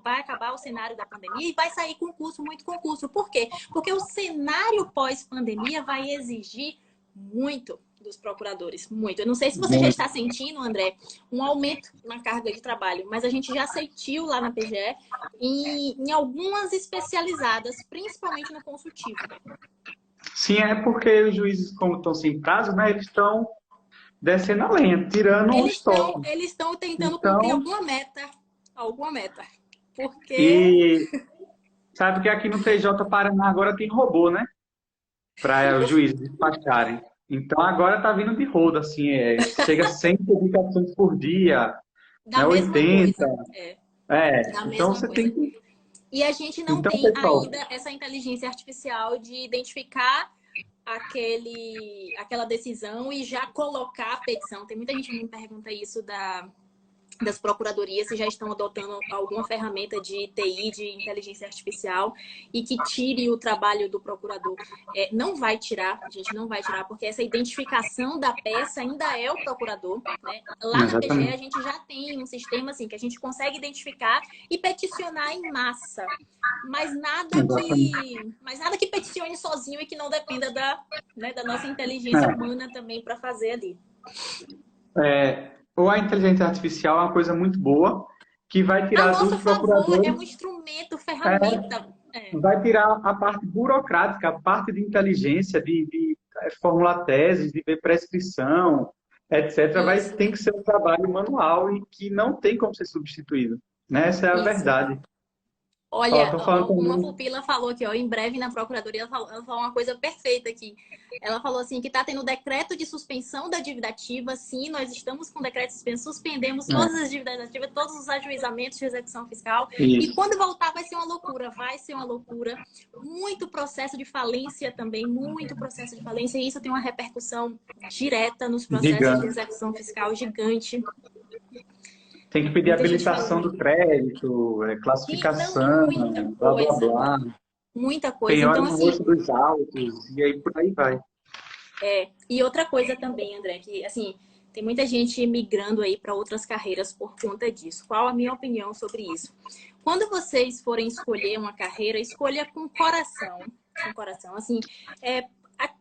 S2: vai acabar o cenário da pandemia e vai sair concurso, muito concurso. Por quê? Porque o cenário pós-pandemia vai exigir muito dos procuradores, muito. Eu não sei se você já está sentindo, André, um aumento na carga de trabalho, mas a gente já sentiu lá na PGE em algumas especializadas, principalmente no consultivo.
S1: Sim, é porque os juízes, como estão sem prazo, né, eles estão descendo a lenha, tirando o estoque.
S2: Eles estão tentando cumprir
S1: Então,
S2: alguma meta, porque
S1: e Sabe que aqui no TJ Paraná agora tem robô, né? Para os juízes despacharem. Então agora tá vindo de rodo, assim, chega a 100 publicações por dia,
S2: Da
S1: né?
S2: mesma
S1: 80.
S2: coisa. É, da
S1: Então
S2: mesma
S1: você tem
S2: coisa.
S1: que.
S2: E a gente não
S1: Então,
S2: tem
S1: pessoal,
S2: ainda essa inteligência artificial de identificar aquela decisão e já colocar a petição. Tem muita gente que me pergunta isso das procuradorias, se já estão adotando alguma ferramenta de TI, de inteligência artificial, e que tire o trabalho do procurador. Não vai tirar, gente, não vai tirar, porque essa identificação da peça ainda é o procurador, né? Lá na PGE a
S1: exatamente.
S2: gente já tem um sistema assim que a gente consegue identificar e peticionar em massa.
S1: Exatamente.
S2: Mas nada que peticione sozinho e que não dependa né, da nossa inteligência humana também para fazer ali.
S1: Ou a inteligência artificial é uma coisa muito boa, que vai
S2: A
S1: tirar dos
S2: nosso favor, é
S1: procuradores,
S2: um instrumento,
S1: é,
S2: ferramenta.
S1: vai tirar a parte burocrática, a parte de inteligência, de formular teses, de ver prescrição, etc.
S2: Isso,
S1: Tem que ser um trabalho manual e que não tem como ser substituído. Né? Essa é a
S2: isso.
S1: verdade. Ó,
S2: Olha,
S1: tô falando
S2: uma
S1: também.
S2: pupila falou aqui, ó, em breve na Procuradoria, ela falou uma coisa perfeita aqui. Ela falou assim que está tendo decreto de suspensão da dívida ativa. Sim, nós estamos com decreto de suspensão, suspendemos todas as dívidas ativas, todos os ajuizamentos de execução fiscal. E
S1: Isso.
S2: quando voltar vai ser uma loucura, vai ser uma loucura. Muito processo de falência também, muito processo de falência. E isso tem uma repercussão direta nos processos de
S1: Gigante.
S2: execução fiscal gigante.
S1: Tem que pedir
S2: Muita gente
S1: habilitação
S2: falando.
S1: do crédito,
S2: Não,
S1: classificação,
S2: muita
S1: blá blá
S2: coisa.
S1: blá.
S2: Muita coisa.
S1: Penhora
S2: Então,
S1: no
S2: assim,
S1: rosto dos autos, e aí por aí vai.
S2: e outra coisa também, André, que assim, tem muita gente migrando aí para outras carreiras por conta disso. Qual a minha opinião sobre isso? Quando vocês forem escolher uma carreira, escolha com coração. Com coração. Assim,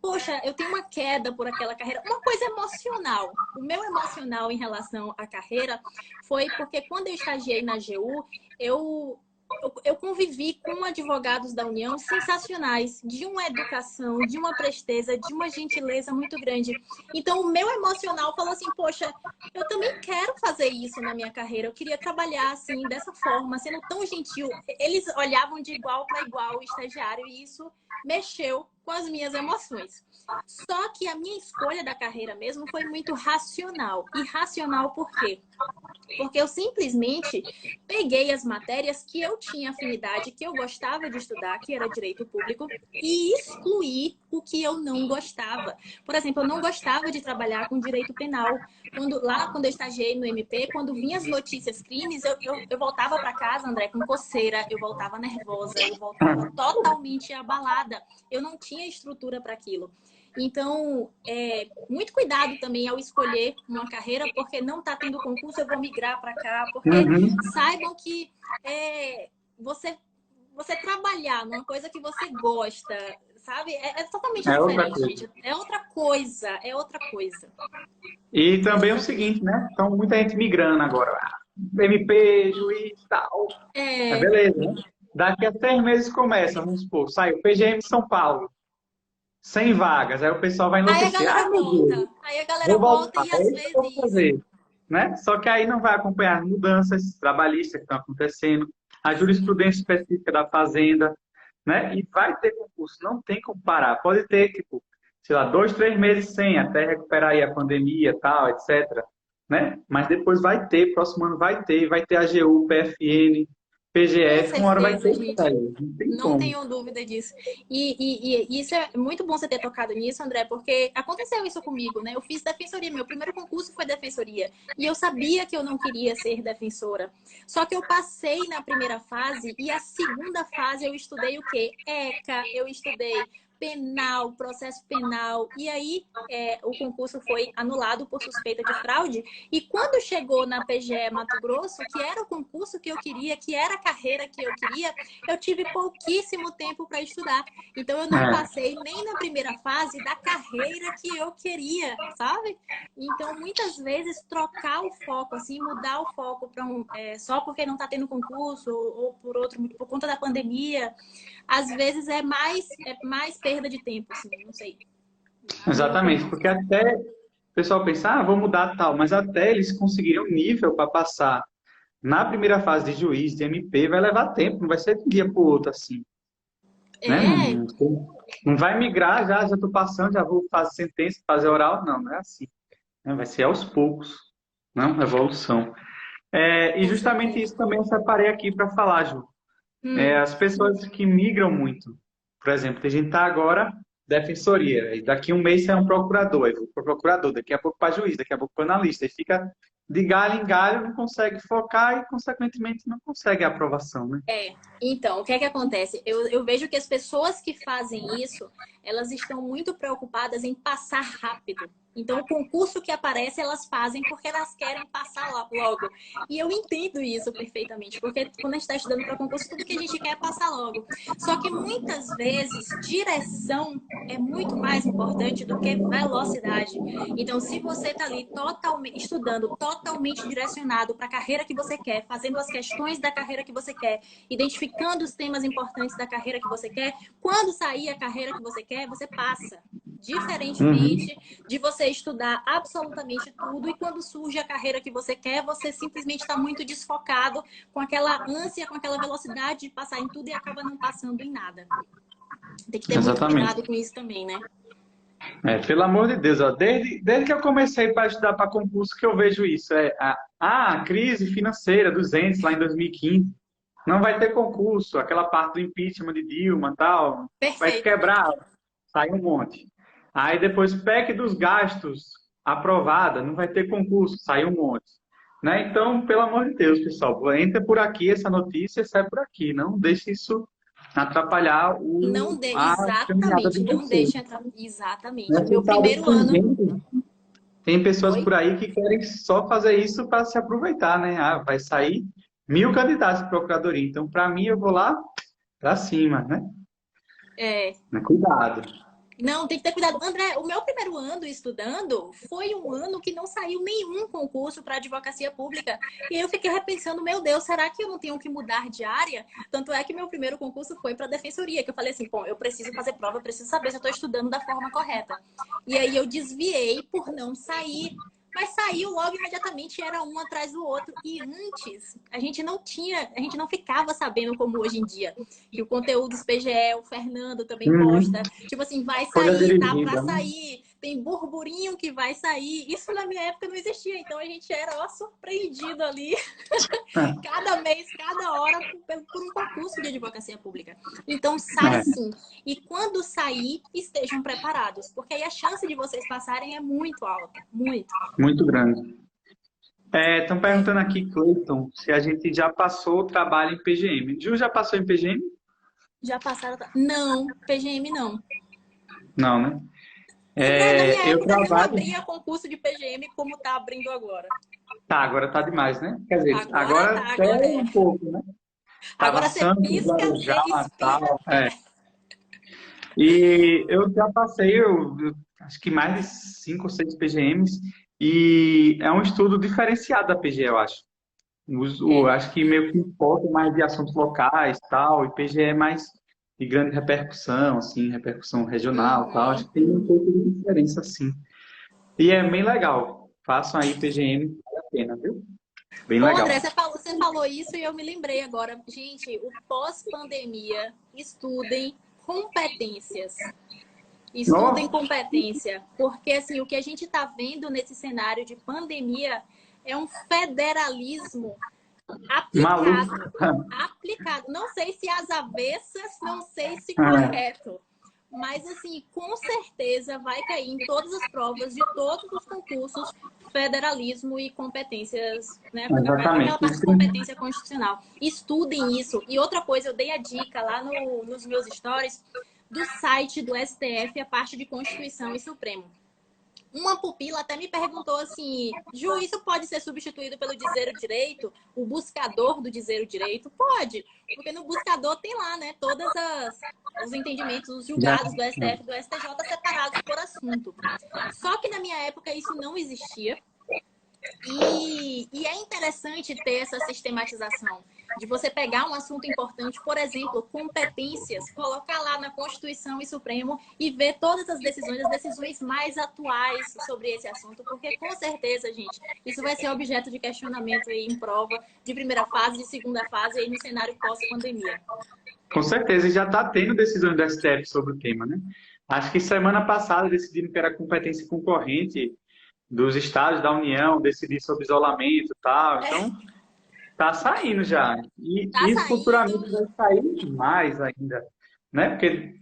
S2: poxa, eu tenho uma queda por aquela carreira. Uma coisa emocional. O meu emocional em relação à carreira foi porque quando eu estagiei na AGU, eu convivi com advogados da União sensacionais, de uma educação, de uma presteza, de uma gentileza muito grande. Então, o meu emocional falou assim, poxa, eu também quero fazer isso na minha carreira. Eu queria trabalhar assim, dessa forma, sendo tão gentil. Eles olhavam de igual para igual o estagiário e isso mexeu com as minhas emoções. Só que a minha escolha da carreira mesmo foi muito racional. E racional por quê? Porque eu simplesmente peguei as matérias que eu tinha afinidade, que eu gostava de estudar, que era direito público, e excluí o que eu não gostava. Por exemplo, eu não gostava de trabalhar com direito penal. Quando eu estagiei no MP, quando vinha as notícias crimes, eu voltava para casa, André, com coceira, eu voltava nervosa, eu voltava totalmente abalada. Eu não tinha estrutura para aquilo. Então, muito cuidado também ao escolher uma carreira, porque não está tendo concurso, eu vou migrar para cá, porque
S1: Uhum.
S2: saibam que você, você trabalhar numa coisa que você gosta, sabe? É totalmente
S1: É outra
S2: diferente,
S1: coisa.
S2: gente. É outra coisa, é outra coisa.
S1: E
S2: É
S1: também o
S2: outra coisa.
S1: seguinte, né? Então, muita gente migrando agora. MP, juiz, tal. É
S2: É,
S1: beleza, né? Daqui a 6 meses começa, vamos supor, sai o PGM de São Paulo, 100 vagas. Aí o pessoal vai
S2: aí a
S1: enlouquecer. Ai,
S2: galera
S1: meu Deus,
S2: volta. Aí a galera
S1: vou
S2: volta
S1: voltar,
S2: e
S1: é
S2: às
S1: isso que eu vou
S2: vezes
S1: fazer. Né? Só que aí não vai acompanhar as mudanças trabalhistas que estão acontecendo, a jurisprudência específica da Fazenda, né? E vai ter concurso, não tem como parar. Pode ter, tipo, sei lá, 2, 3 meses sem, até recuperar aí a pandemia, tal, etc. Né? Mas depois vai ter, próximo ano vai ter AGU, PFN,
S2: com
S1: PGF, uma hora vai ter
S2: certeza,
S1: isso
S2: gente.
S1: aí, não tem
S2: Não
S1: como.
S2: tenho dúvida disso. E isso é muito bom você ter tocado nisso, André, porque aconteceu isso comigo, né? Eu fiz defensoria, meu primeiro concurso foi defensoria. E eu sabia que eu não queria ser defensora. Só que eu passei na primeira fase e a segunda fase eu estudei o quê? ECA, eu estudei penal, processo penal. E aí o concurso foi anulado por suspeita de fraude. E quando chegou na PGE Mato Grosso, que era o concurso que eu queria, que era a carreira que eu queria, eu tive pouquíssimo tempo para estudar. Então, eu não
S1: É,
S2: passei nem na primeira fase da carreira que eu queria, sabe? Então, muitas vezes, trocar o foco, assim, mudar o foco para só porque não está tendo concurso ou por conta da pandemia, às vezes é mais perda de tempo, assim, não sei. A minha
S1: exatamente,
S2: opinião.
S1: porque até o pessoal pensa, vou mudar tal, mas até eles conseguirem um nível para passar na primeira fase de juiz, de MP, vai levar tempo, não vai ser de um dia para o outro assim. né?
S2: É,
S1: Não vai migrar, já estou passando, já vou fazer sentença, fazer oral. Não, não é assim, né? Vai ser aos poucos, não? Evolução. E
S2: com
S1: justamente
S2: certeza.
S1: isso também eu separei aqui para falar, Ju.
S2: Hum,
S1: As pessoas que migram muito, por exemplo, a gente está agora defensoria, e daqui um mês você é um procurador, aí vou para procurador, daqui a pouco para juiz, daqui a pouco para analista, e fica de galho em galho, não consegue focar e, consequentemente, não consegue a aprovação, né?
S2: então, o que é que acontece? Eu vejo que as pessoas que fazem isso, elas estão muito preocupadas em passar rápido. Então, o concurso que aparece, elas fazem porque elas querem passar lá logo. E eu entendo isso perfeitamente, porque quando a gente está estudando para concurso, tudo que a gente quer é passar logo. Só que muitas vezes, direção é muito mais importante do que velocidade. Então, se você está ali totalmente estudando, totalmente direcionado para a carreira que você quer, fazendo as questões da carreira que você quer, identificando os temas importantes da carreira que você quer, quando sair a carreira que você quer, você passa.
S1: Uhum.
S2: Diferentemente de você estudar absolutamente tudo e quando surge a carreira que você quer, você simplesmente está muito desfocado com aquela ânsia, com aquela velocidade de passar em tudo e acaba não passando em nada. Tem que ter muito
S1: Exatamente.
S2: cuidado com isso também, né?
S1: Pelo amor de Deus, ó, desde que eu comecei para estudar para concurso que eu vejo isso. A crise financeira dos entes lá em 2015. Não vai ter concurso, aquela parte do impeachment de Dilma tal, vai quebrar,
S2: Perfeitamente.
S1: sai um monte. Aí depois PEC dos gastos aprovada, não vai ter concurso, sai um monte. Né? Então, pelo amor de Deus, pessoal, entra por aqui essa notícia, sai por aqui. Não deixe isso atrapalhar a caminhada de
S2: Exatamente, não
S1: vocês.
S2: deixe entrar. Exatamente.
S1: Nessa
S2: Meu
S1: tal
S2: primeiro
S1: desse
S2: ano.
S1: gente, tem pessoas
S2: Oi?
S1: por aí que querem só fazer isso para se aproveitar, né? Vai sair 1.000 candidatos para procuradoria. Então, para mim, eu vou lá para cima, né?
S2: É,
S1: Mas cuidado.
S2: não, tem que ter cuidado. André, o meu primeiro ano estudando foi um ano que não saiu nenhum concurso para advocacia pública. E eu fiquei repensando, meu Deus, será que eu não tenho que mudar de área? Tanto é que meu primeiro concurso foi para defensoria, que eu falei assim, bom, eu preciso fazer prova, eu preciso saber se eu estou estudando da forma correta. E aí eu desviei por não sair. Mas saiu logo imediatamente, era um atrás do outro. E antes, a gente não ficava sabendo como hoje em dia, que o conteúdo dos PGE, o Fernando também posta,
S1: Uhum.
S2: tipo assim, vai
S1: Folha
S2: sair, tá pra
S1: dirigida, né?
S2: sair, tem burburinho que vai sair. Isso na minha época não existia, então a gente era ó, surpreendido ali, cada mês, cada hora, por um concurso de advocacia pública. Então sai
S1: É,
S2: sim. E quando sair, estejam preparados, porque aí a chance de vocês passarem é muito alta, muito.
S1: muito grande. Estão perguntando aqui, Cleiton, se a gente já passou o trabalho em PGM. Ju já passou em PGM?
S2: Já passaram. Não, PGM não.
S1: Não, né?
S2: André, na minha
S1: Eu
S2: época não
S1: trabalho.
S2: abria concurso de PGM como tá abrindo agora.
S1: Tá, agora tá demais, né? Quer dizer,
S2: Agora
S1: agora
S2: tá,
S1: até
S2: agora é.
S1: um pouco, né? Tava
S2: Agora você
S1: Santos,
S2: pisca,
S1: Guarujá,
S2: você espirra.
S1: tal. E eu já passei, acho que mais de 5 ou 6 PGMs, e é um estudo diferenciado da PGE, eu acho.
S2: É.
S1: Acho que meio que foca mais de assuntos locais, tal, e PGE é mais de grande repercussão, assim, repercussão regional, tal. Acho
S2: Uhum.
S1: que tem um pouco de diferença, assim. E é bem legal. Façam aí PGM, vale a pena, viu? Bem
S2: Ô, André,
S1: legal.
S2: você falou isso e eu me lembrei agora. Gente, o pós-pandemia, estudem competências. Estudem
S1: Ó,
S2: competência, porque assim, o que a gente está vendo nesse cenário de pandemia é um federalismo
S1: maluco.
S2: aplicado. Aplicado. Não sei se às avessas, não sei se
S1: É,
S2: correto. Mas, assim, com certeza vai cair em todas as provas de todos os concursos federalismo e competências, né? Aquela
S1: exatamente.
S2: parte de competência constitucional. Estudem isso. E outra coisa, eu dei a dica lá nos meus stories do site do STF, a parte de Constituição e Supremo. Uma pupila até me perguntou assim, Ju, isso pode ser substituído pelo dizer o direito? O buscador do dizer o direito? Pode, porque no buscador tem lá, né, os entendimentos, os
S1: Já,
S2: julgados do STF e do STJ separados por assunto. Só que na minha época isso não existia. E é interessante ter essa sistematização de você pegar um assunto importante, por exemplo, competências, colocar lá na Constituição e Supremo e ver todas as decisões mais atuais sobre esse assunto, porque com certeza, gente, isso vai ser objeto de questionamento aí em prova de primeira fase, de segunda fase e aí no cenário pós-pandemia.
S1: Com certeza, e já está tendo decisões do STF sobre o tema, né? Acho que semana passada decidiram que era competência concorrente dos estados da União decidir sobre isolamento e tal. Então, tá saindo já. E
S2: Tá
S1: isso futuramente
S2: saindo.
S1: vai sair mais ainda, né? Porque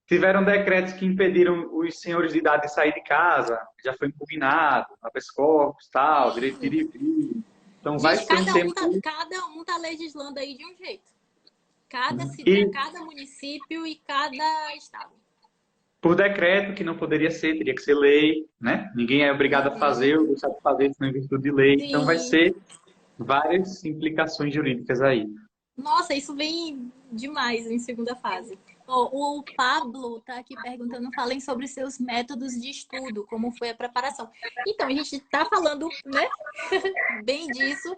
S1: tiveram decretos que impediram os senhores de idade de sair de casa, já foi impugnado, habeas corpus, tal, direito de ir e vir. Então vai
S2: Gente,
S1: ser um tema.
S2: cada um tá legislando aí de um jeito. Cada cidade,
S1: E
S2: cada município e cada estado.
S1: por decreto, que não poderia ser, teria que ser lei, né? Ninguém é obrigado a fazer ou deixar de fazer isso em virtude de lei. Então vai
S2: Sim.
S1: ser várias implicações jurídicas aí.
S2: Nossa, isso vem demais em segunda fase. Ó, o Pablo tá aqui perguntando, falem sobre seus métodos de estudo, como foi a preparação. Então, a gente tá falando, né, bem disso,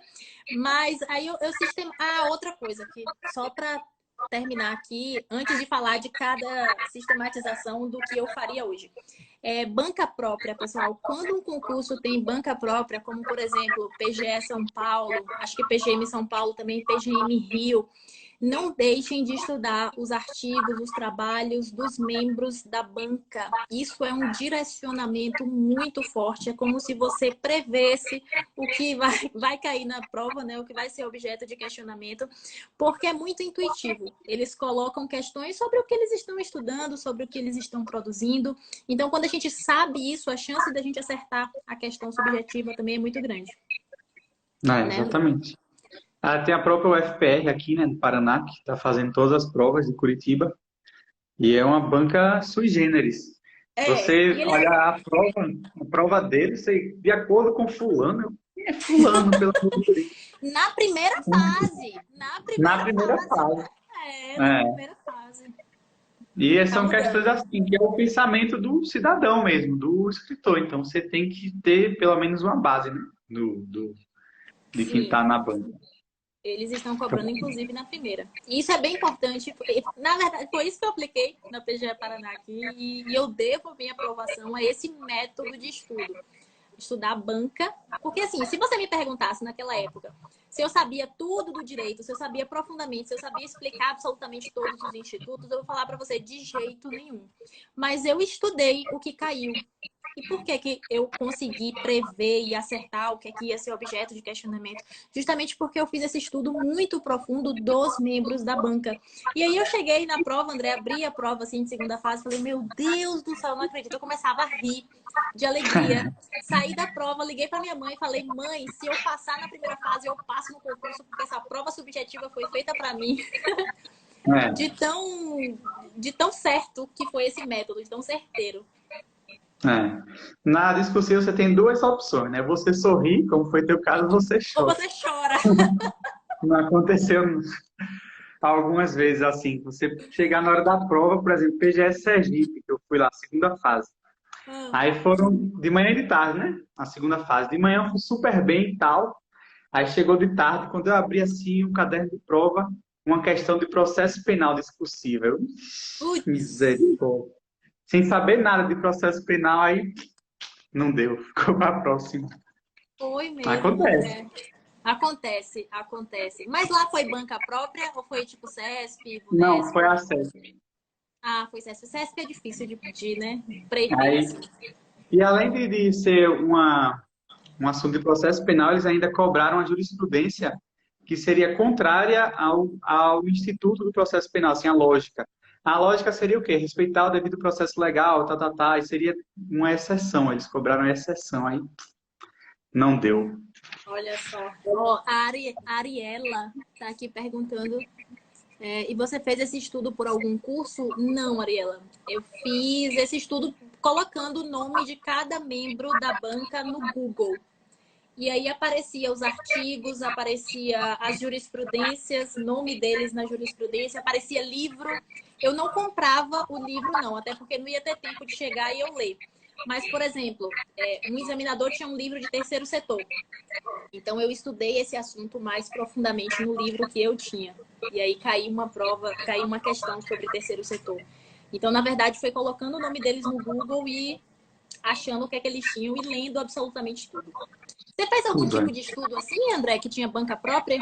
S2: mas aí eu sistema... Ah, outra coisa que só para terminar aqui, antes de falar de cada sistematização do que eu faria hoje. Banca própria, pessoal. Quando um concurso tem banca própria, como por exemplo PGE São Paulo, acho que PGM São Paulo também, PGM Rio, não deixem de estudar os artigos, os trabalhos dos membros da banca. Isso é um direcionamento muito forte. É como se você prevesse o que vai cair na prova, né? O que vai ser objeto de questionamento, porque é muito intuitivo. Eles colocam questões sobre o que eles estão estudando, sobre o que eles estão produzindo. Então, quando a gente sabe isso, a chance da gente acertar a questão subjetiva também é muito grande. Né, André?
S1: Exatamente. Tem a própria UFPR aqui, né, no Paraná, que está fazendo todas as provas de Curitiba, e é uma banca sui generis.
S2: E
S1: Você
S2: eles,
S1: olha a prova dele, você, de acordo com fulano, quem é fulano, pelo amor de Deus?
S2: na primeira fase. Na
S1: Na
S2: primeira
S1: primeira
S2: fase.
S1: fase.
S2: Na
S1: É.
S2: primeira fase.
S1: E
S2: Tá
S1: são questões
S2: mudando.
S1: assim, que é o pensamento do cidadão mesmo, do escritor. Então você tem que ter pelo menos uma base, né? De quem
S2: Sim.
S1: está na banca.
S2: Eles estão cobrando, inclusive, na primeira. E isso é bem importante. Na verdade, foi isso que eu apliquei na PGE Paraná aqui. E eu devo a minha aprovação a esse método de estudo. Estudar banca. Porque, assim, se você me perguntasse naquela época se eu sabia tudo do direito, se eu sabia profundamente, se eu sabia explicar absolutamente todos os institutos, eu vou falar para você de jeito nenhum. Mas eu estudei o que caiu. E por que que eu consegui prever e acertar o que é que ia ser objeto de questionamento? Justamente porque eu fiz esse estudo muito profundo dos membros da banca. E aí eu cheguei na prova, André, abri a prova assim de segunda fase, falei, meu Deus do céu, não acredito. Eu começava a rir de alegria. Saí da prova, liguei para minha mãe e falei, mãe, se eu passar na primeira fase, eu passo no concurso, porque essa prova subjetiva foi feita para mim.
S1: É,
S2: De tão certo que foi esse método, de tão certeiro.
S1: é. Na discussão você tem duas opções, né? Você sorri, como foi teu caso, você
S2: Ou
S1: chora.
S2: você chora.
S1: Não aconteceu algumas vezes assim, você chegar na hora da prova, por exemplo, PGS Sergipe, que eu fui lá, segunda fase. Aí foram de manhã e de tarde, né? A segunda fase. De manhã eu fui super bem e tal. Aí chegou de tarde, quando eu abri assim o caderno de prova, uma questão de processo penal discursivo. Eu,
S2: Putz,
S1: misericórdia. Sem saber nada de processo penal, aí não deu. Ficou para a próxima.
S2: foi mesmo,
S1: Acontece.
S2: André. Acontece, acontece. Mas lá foi banca própria ou foi tipo CESP,
S1: Não,
S2: Vunesp?
S1: foi acesso.
S2: Ah, foi CESP. CESP é difícil de pedir, né? Prever
S1: Aí,
S2: assim.
S1: e além de ser um assunto de processo penal, eles ainda cobraram a jurisprudência que seria contrária ao instituto do processo penal, assim, a lógica. A lógica seria o quê? Respeitar o devido processo legal, e seria uma exceção. Eles cobraram a exceção, aí não deu.
S2: Olha só. Ó, a Ariela tá aqui perguntando. E você fez esse estudo por algum curso? Não, Ariela. Eu fiz esse estudo colocando o nome de cada membro da banca no Google. E aí aparecia os artigos, aparecia as jurisprudências, nome deles na jurisprudência, aparecia livro. Eu não comprava o livro, não, até porque não ia ter tempo de chegar e eu ler. Mas, por exemplo, um examinador tinha um livro de terceiro setor. Então, eu estudei esse assunto mais profundamente no livro que eu tinha. E aí caiu uma questão sobre terceiro setor. Então, na verdade, foi colocando o nome deles no Google e achando o que é que eles tinham e lendo absolutamente tudo. Você fez algum
S1: Tudo, é.
S2: tipo de estudo assim, André, que tinha banca própria?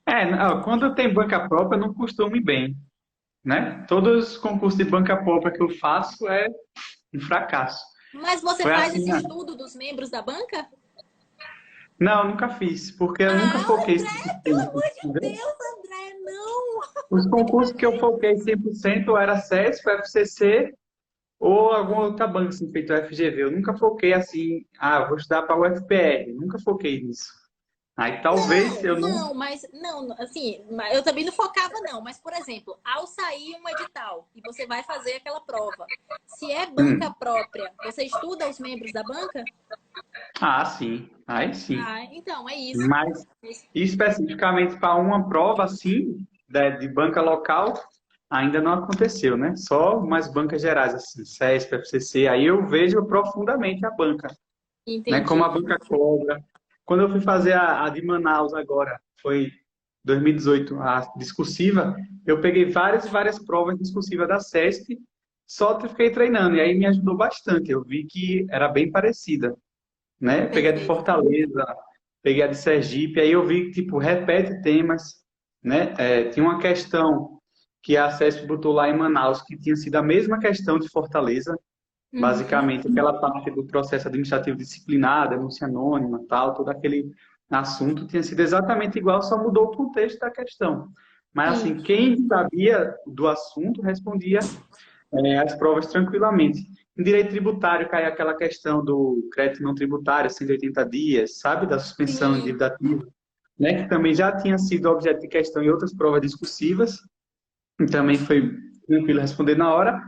S1: Não, quando tem banca própria, não costuma ir bem, né? Todos os concursos de banca própria que eu faço é um fracasso.
S2: Mas você
S1: Foi
S2: faz
S1: assim,
S2: esse
S1: né?
S2: estudo dos membros da banca?
S1: Não, nunca fiz, porque eu nunca
S2: Ah,
S1: foquei
S2: André, pelo
S1: 100%,
S2: amor de
S1: entendeu?
S2: Deus, André, não!
S1: Os concursos que eu foquei 100% era SESC, FCC ou alguma outra banca, assim, feito o FGV. Eu nunca foquei assim, vou estudar para o UFPR. Nunca foquei nisso. Aí talvez
S2: Não,
S1: eu não.
S2: não, mas não, assim, eu também não focava, não. Mas, por exemplo, ao sair um edital e você vai fazer aquela prova, se é banca
S1: Hum.
S2: própria, você estuda os membros da banca?
S1: Sim. Aí sim.
S2: Ah, então, é isso.
S1: Mas especificamente para uma prova assim, de banca local, ainda não aconteceu, né? Só umas bancas gerais, assim, CESP, FCC. Aí eu vejo profundamente a banca, né? Como a
S2: Entendi.
S1: banca cobra. Quando eu fui fazer a de Manaus agora, foi 2018, a discursiva, eu peguei várias e várias provas discursivas da CESP, só que fiquei treinando, e aí me ajudou bastante. Eu vi que era bem parecida, né? Peguei a de
S2: Perfeito.
S1: Fortaleza, peguei a de Sergipe, aí eu vi que, tipo, repete temas, né? Tinha uma questão que a CESP botou lá em Manaus, que tinha sido a mesma questão de Fortaleza,
S2: Uhum.
S1: basicamente aquela parte do processo administrativo disciplinar, denúncia anônima, tal, todo aquele assunto tinha sido exatamente igual, só mudou o contexto da questão. Mas
S2: Sim,
S1: assim, quem sabia do assunto respondia as provas tranquilamente. Em direito tributário cai aquela questão do crédito não tributário, 180 dias, sabe, da suspensão de
S2: sim.
S1: dívida ativa, né, que também já tinha sido objeto de questão em outras provas discursivas, e também foi tranquilo responder na hora.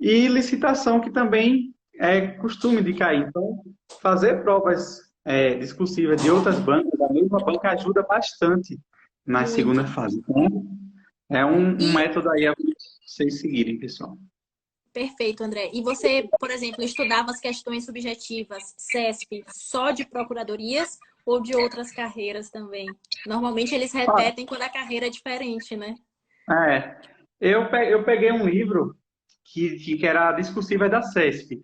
S1: E licitação, que também é costume de cair. Então, fazer provas discursivas de outras bancas, da mesma banca, ajuda bastante na segunda
S2: Muito.
S1: fase. Então, é um
S2: E
S1: método aí a vocês seguirem, pessoal.
S2: perfeito, André. E você, por exemplo, estudava as questões subjetivas CESP só de procuradorias ou de outras carreiras também? Normalmente eles
S1: Ah,
S2: repetem quando a carreira é diferente, né?
S1: É, eu peguei um livro que era discursiva da CESP,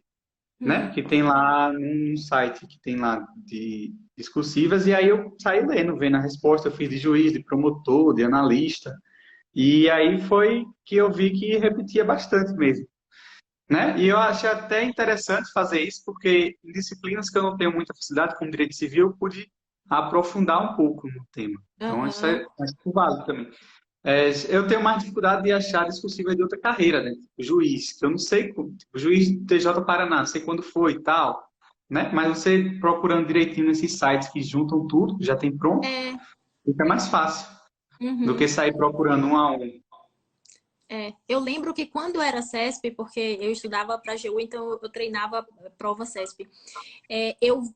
S1: né?
S2: Hum,
S1: Que tem lá num site que tem lá de discursivas, e aí eu saí lendo, vendo a resposta, eu fiz de juiz, de promotor, de analista. E aí foi que eu vi que repetia bastante mesmo, né? E eu achei até interessante fazer isso, porque em disciplinas que eu não tenho muita facilidade, como direito civil, eu pude aprofundar um pouco no tema. Então,
S2: aham.
S1: isso é válido também. Eu tenho mais dificuldade de achar discussível de outra carreira, né? Tipo, juiz, que eu não sei, tipo, juiz do TJ Paraná, não sei quando foi e tal, né? Mas você procurando direitinho nesses sites que juntam tudo, já tem pronto,
S2: É,
S1: fica mais fácil do que
S2: uhum.
S1: sair procurando um a um.
S2: É, eu lembro que quando era CESP, porque eu estudava para a AGU, então eu treinava prova CESP,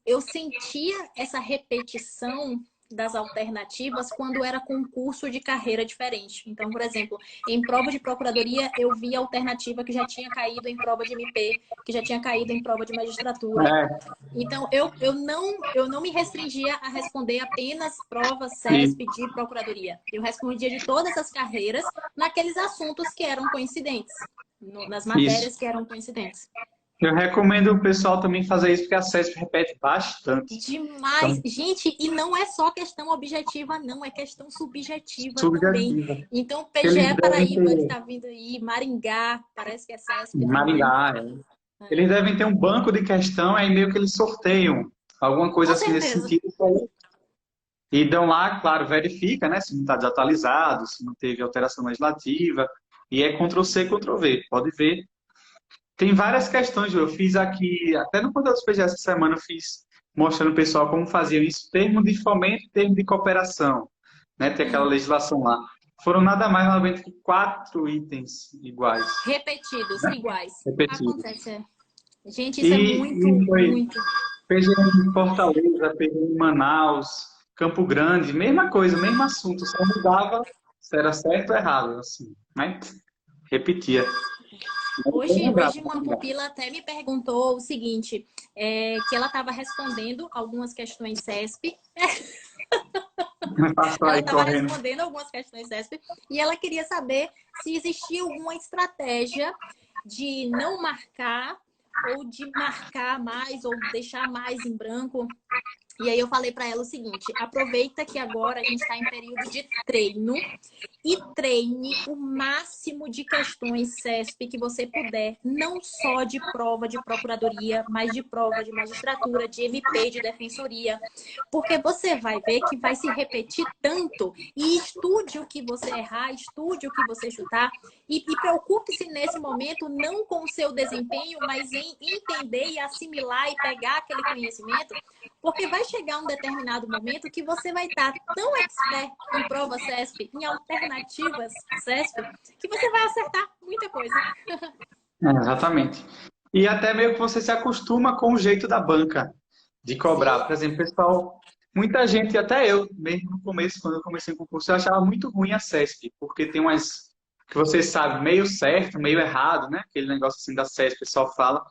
S2: eu sentia essa repetição das alternativas quando era concurso de carreira diferente. Então, por exemplo, em prova de procuradoria, eu via alternativa que já tinha caído em prova de MP, que já tinha caído em prova de magistratura.
S1: É,
S2: Então, eu não me restringia a responder apenas provas
S1: e,
S2: CESP de procuradoria. Eu respondia de todas as carreiras naqueles assuntos que eram coincidentes, nas
S1: isso.
S2: matérias que eram coincidentes.
S1: Eu recomendo o pessoal também fazer isso, porque a CESP repete bastante.
S2: Demais.
S1: Então,
S2: Gente, e não é só questão objetiva, não, é questão subjetiva também.
S1: subjetiva.
S2: Então,
S1: Eles
S2: PGE
S1: devem
S2: Paraíba, que
S1: ter,
S2: está vindo aí, Maringá, parece que é CESP também.
S1: Maringá, eles devem ter um banco de questão, aí meio que eles sorteiam alguma coisa
S2: Com
S1: assim nesse
S2: certeza.
S1: sentido. E dão lá, claro, verifica, né, se não está desatualizado, se não teve alteração legislativa. E é Ctrl+C, Ctrl+V, pode ver. Tem várias questões, eu fiz aqui, até no Conteúdo PGE essa semana, eu fiz mostrando o pessoal como faziam isso, termo de fomento e termo de cooperação, né, tem aquela
S2: Hum.
S1: legislação lá. Foram nada mais nada menos que 4 itens iguais,
S2: Repetidos, iguais.
S1: repetidos.
S2: Acontece. Gente, isso é
S1: E
S2: muito,
S1: foi
S2: muito.
S1: PGE em Fortaleza, PGE em Manaus, Campo Grande, mesma coisa, mesmo assunto, só mudava se era certo ou errado, assim, mas repetia. Mas bem lembrado,
S2: Hoje
S1: bem
S2: uma
S1: lembrado.
S2: pupila até me perguntou o seguinte, que ela estava respondendo algumas questões CESP,
S1: Passou
S2: ela
S1: aí
S2: estava
S1: correndo.
S2: respondendo algumas questões CESP e ela queria saber se existia alguma estratégia de não marcar ou de marcar mais, ou deixar mais em branco. E aí eu falei para ela o seguinte: aproveita que agora a gente está em período de treino e treine o máximo de questões CESP que você puder, não só de prova de procuradoria, mas de prova de magistratura, de MP, de defensoria, porque você vai ver que vai se repetir tanto. E estude o que você errar, estude o que você chutar e preocupe-se nesse momento não com o seu desempenho, mas em entender e assimilar e pegar aquele conhecimento, porque vai chegar um determinado momento que você vai estar tão expert em prova CESP, em alternativas CESP, que você vai acertar muita coisa.
S1: Exatamente. E até meio que você se acostuma com o jeito da banca de cobrar.
S2: Sim.
S1: Por exemplo, pessoal, muita gente, até eu, mesmo no começo, quando eu comecei o concurso, eu achava muito ruim a CESP, porque tem umas que você sabe, meio certo, meio errado, né? Aquele negócio assim da CESP, o pessoal fala.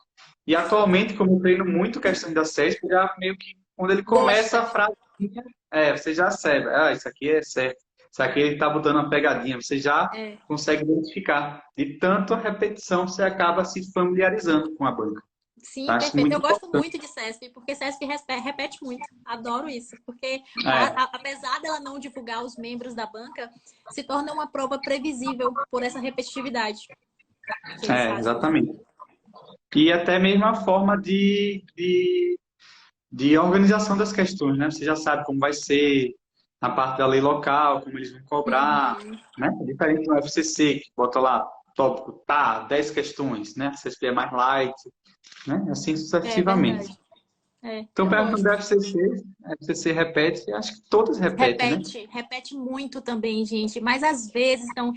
S1: E atualmente, como eu treino muito questão da CESP, já meio que quando ele começa a
S2: Gosta.
S1: frase, você já sabe, isso aqui é certo, isso aqui ele tá botando uma pegadinha, você já
S2: É.
S1: consegue identificar. De tanto a repetição, você acaba se familiarizando com a banca.
S2: Sim,
S1: Acho
S2: perfeito.
S1: muito
S2: Eu gosto
S1: importante.
S2: muito de CESP, porque CESP repete muito. Adoro isso, porque
S1: É,
S2: apesar dela não divulgar os membros da banca, se torna uma prova previsível por essa repetitividade que eles fazem.
S1: exatamente. E até mesmo a forma de organização das questões, né? Você já sabe como vai ser na parte da lei local, como eles vão cobrar,
S2: Uhum.
S1: né? É diferente do FCC, que bota lá, tópico, 10 questões, né? CSP é mais light, né? Assim
S2: É
S1: sucessivamente.
S2: verdade. É,
S1: Então,
S2: eu
S1: perguntando
S2: gosto.
S1: do FCC, a FCC repete, acho que todas repetem, né?
S2: Repete muito também, gente. Mas às vezes, então,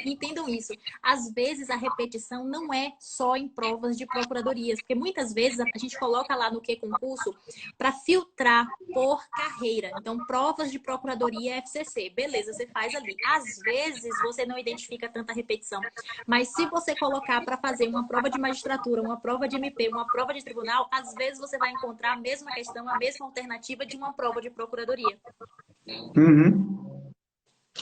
S2: entendam isso. Às vezes a repetição não é só em provas de procuradorias, porque muitas vezes a gente coloca lá no que concurso para filtrar por carreira. Então, provas de procuradoria FCC, beleza, você faz ali. Às vezes você não identifica tanta repetição, mas se você colocar para fazer uma prova de magistratura, uma prova de MP, uma prova de tribunal, às vezes você vai encontrar a mesma questão, a mesma alternativa de uma prova de procuradoria.
S1: Uhum.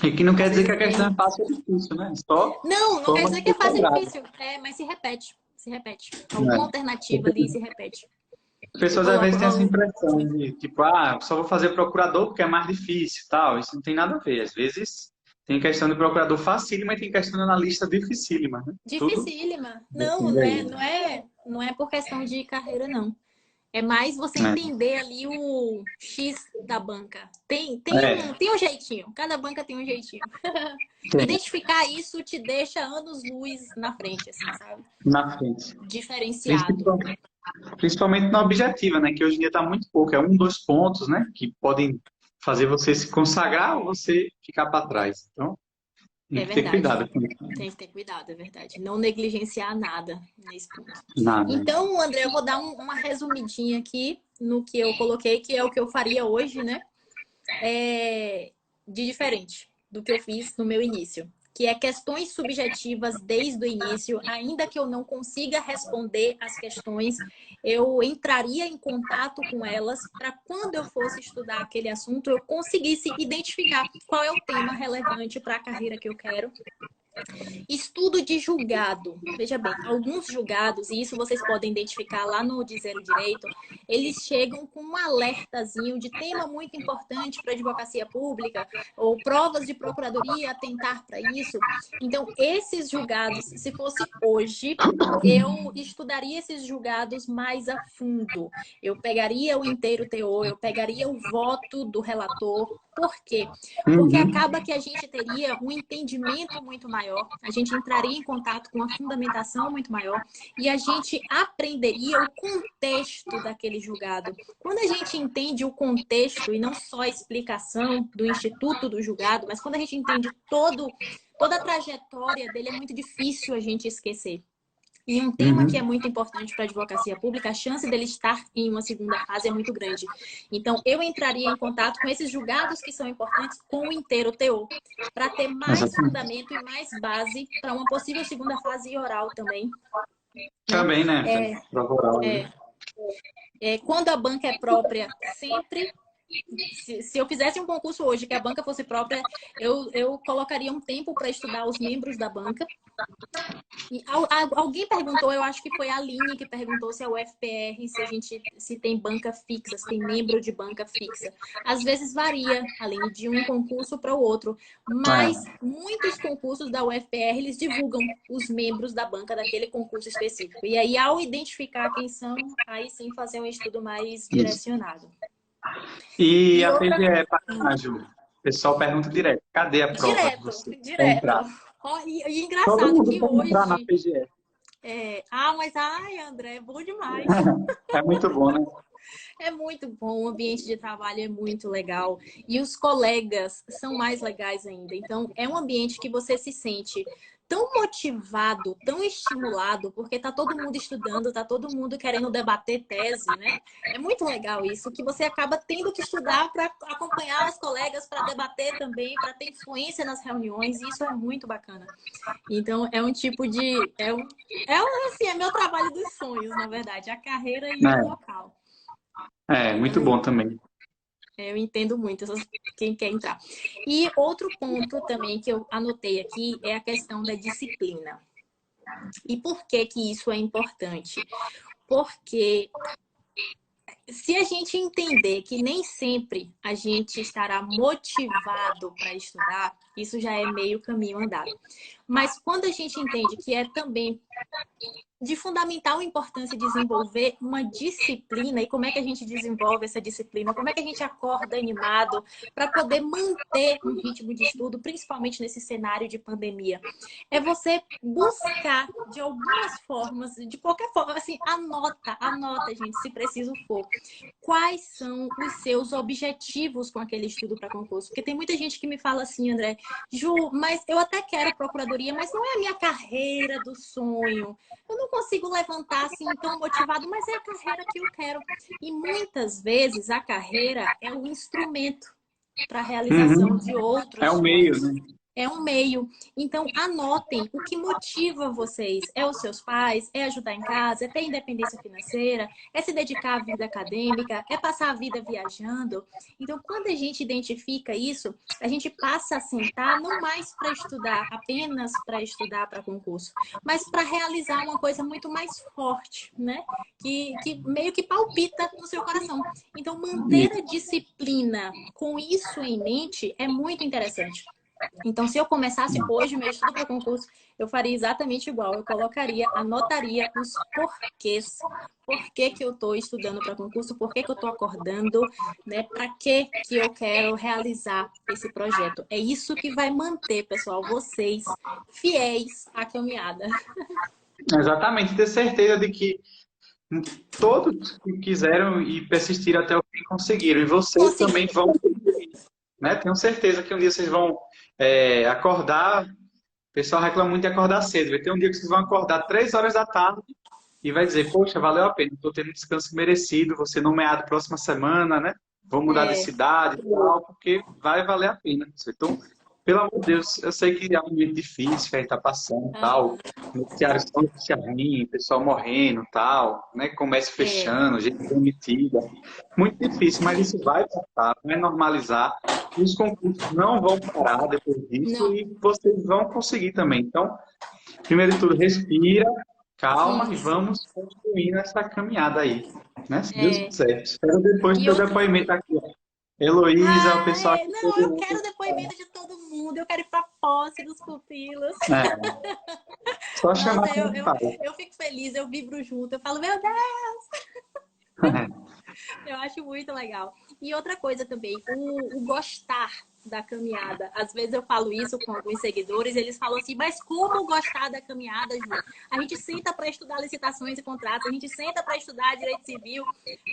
S1: E que não quer
S2: Às
S1: dizer que
S2: vezes
S1: a questão é fácil ou difícil, né? Só
S2: não, não quer
S1: forma de
S2: dizer que
S1: ser
S2: é fácil e
S1: cobrado.
S2: difícil, mas se repete. Se repete. Alguma
S1: Né?
S2: alternativa ali se repete.
S1: As
S2: Eu
S1: pessoas às
S2: coloco.
S1: vezes têm essa impressão de, tipo, só vou fazer procurador porque é mais difícil, tal. Isso não tem nada a ver. Às vezes tem questão de procurador facílima e tem questão de analista dificílima, né? Tudo
S2: Dificílima. Não,
S1: depende
S2: não é,
S1: aí.
S2: não é, não é por questão de carreira, não. É mais você entender ali o X da banca.
S1: É,
S2: Tem um jeitinho. Cada banca tem um jeitinho.
S1: tem.
S2: Identificar isso te deixa anos-luz na frente, assim, sabe?
S1: Na frente.
S2: Diferenciado.
S1: Principalmente, principalmente na objetiva, né? Que hoje em dia está muito pouco. É um, dois pontos, né? Que podem fazer você se consagrar ou você ficar para trás. Então, tem
S2: É
S1: que ter
S2: verdade.
S1: cuidado com isso.
S2: Tem que ter cuidado, é verdade. Não negligenciar nada nesse ponto.
S1: Nada.
S2: Então, André, eu vou dar uma resumidinha aqui no que eu coloquei, que é o que eu faria hoje, né? De diferente do que eu fiz no meu início. Que é questões subjetivas desde o início, ainda que eu não consiga responder as questões, eu entraria em contato com elas para quando eu fosse estudar aquele assunto, eu conseguisse identificar qual é o tema relevante para a carreira que eu quero. Estudo de julgado. Veja bem, alguns julgados, e isso vocês podem identificar lá no Dizer o Direito, eles chegam com um alertazinho de tema muito importante para a advocacia pública, ou provas de procuradoria atentar para isso. Então, esses julgados, se fosse hoje, eu estudaria esses julgados mais a fundo. Eu pegaria o inteiro teor, eu pegaria o voto do relator. Por quê? Porque
S1: Uhum.
S2: acaba que a gente teria um entendimento muito maior, a gente entraria em contato com a fundamentação muito maior e a gente aprenderia o contexto daquele julgado. Quando a gente entende o contexto e não só a explicação do instituto do julgado, mas quando a gente entende toda a trajetória dele, é muito difícil a gente esquecer. E um tema que é
S1: Uhum.
S2: muito importante para a advocacia pública, a chance dele estar em uma segunda fase é muito grande. Então, eu entraria em contato com esses julgados que são importantes com o inteiro teor, para ter mais
S1: Exatamente.
S2: fundamento e mais base para uma possível segunda fase oral também, né?
S1: Também, né? Prova oral, né?
S2: Quando a banca é própria, sempre. se eu fizesse um concurso hoje que a banca fosse própria, eu colocaria um tempo para estudar os membros da banca. E alguém perguntou, eu acho que foi a Aline que perguntou se é o FPR, se tem banca fixa, se tem membro de banca fixa. Às vezes varia, Aline, de um concurso para o outro. Mas muitos concursos da UFPR, eles divulgam os membros da banca daquele concurso específico. E aí, ao identificar quem são, aí sim fazer um estudo mais direcionado.
S3: E a PGE, Ju? O pessoal pergunta direto, cadê a prova?
S2: Direto. E engraçado
S3: todo mundo
S2: que
S3: pode
S2: hoje...
S3: entrar na PGE.
S2: Mas André, é bom demais.
S3: É muito bom, né?
S2: É muito bom, o ambiente de trabalho é muito legal. E os colegas são mais legais ainda. Então, é um ambiente que você se sente tão motivado, tão estimulado, porque tá todo mundo estudando, tá todo mundo querendo debater tese, né? É muito legal isso, que você acaba tendo que estudar para acompanhar os colegas, para debater também, para ter influência nas reuniões, e isso é muito bacana. Então, é um tipo de... É meu trabalho dos sonhos, na verdade, a carreira e o local.
S3: Muito bom também.
S2: Eu entendo muito quem quer entrar. E outro ponto também que eu anotei aqui é a questão da disciplina. E por que que isso é importante? Porque se a gente entender que nem sempre a gente estará motivado para estudar, isso já é meio caminho andado. Mas quando a gente entende que é também de fundamental importância desenvolver uma disciplina, e como é que a gente desenvolve essa disciplina, como é que a gente acorda animado para poder manter um ritmo de estudo, principalmente nesse cenário de pandemia. É você buscar de algumas formas, de qualquer forma, assim, anota, gente, se preciso for, quais são os seus objetivos com aquele estudo para concurso. Porque tem muita gente que me fala assim, André, Ju, mas eu até quero procuradoria, mas não é a minha carreira do sonho. Eu não consigo levantar assim tão motivado, mas é a carreira que eu quero. E muitas vezes a carreira é um instrumento para a realização de outros
S3: sonhos. É um meio, né?
S2: É um meio. Então, anotem o que motiva vocês. É os seus pais? É ajudar em casa? É ter independência financeira? É se dedicar à vida acadêmica? É passar a vida viajando? Então, quando a gente identifica isso, a gente passa a sentar não mais para estudar, apenas para estudar para concurso, mas para realizar uma coisa muito mais forte, né? Que meio que palpita no seu coração. Então, manter a disciplina com isso em mente é muito interessante. Então, se eu começasse hoje o meu estudo para concurso, eu faria exatamente igual. Eu anotaria os porquês. Por que que eu estou estudando para concurso? Por que que eu estou acordando? Né? Para que eu quero realizar esse projeto? É isso que vai manter, pessoal, vocês fiéis à caminhada.
S3: Exatamente. Ter certeza de que todos que quiseram e persistiram até o fim conseguiram. E vocês também vão conseguir. Né? Tenho certeza que um dia vocês vão acordar. O pessoal reclama muito de acordar cedo. Vai ter um dia que vocês vão acordar 3 horas da tarde e vai dizer, poxa, valeu a pena, estou tendo um descanso merecido, vou ser nomeado próxima semana, né? Vou mudar de cidade e tal, porque vai valer a pena. Então, pelo amor de Deus, eu sei que é um momento difícil que a gente está passando e tal. Noticiários tão ruim, pessoal morrendo e tal, né? Comércio fechando, gente demitida. Muito difícil, mas isso vai passar, vai normalizar. Os concursos não vão parar depois disso e vocês vão conseguir também. Então, primeiro de tudo, respira, calma e vamos construindo essa caminhada aí, né? Se Deus quiser. Espero depois do teu depoimento aqui, ó. Heloísa, o pessoal...
S2: eu quero depoimento de todo mundo, eu quero ir para a posse dos pupilos.
S3: Só chamar
S2: eu fico feliz, eu vibro junto, eu falo, meu Deus! Eu acho muito legal. E outra coisa também, o gostar da caminhada. Às vezes eu falo isso com alguns seguidores, eles falam assim, mas como gostar da caminhada, Ju? A gente senta para estudar licitações e contratos, a gente senta para estudar direito civil.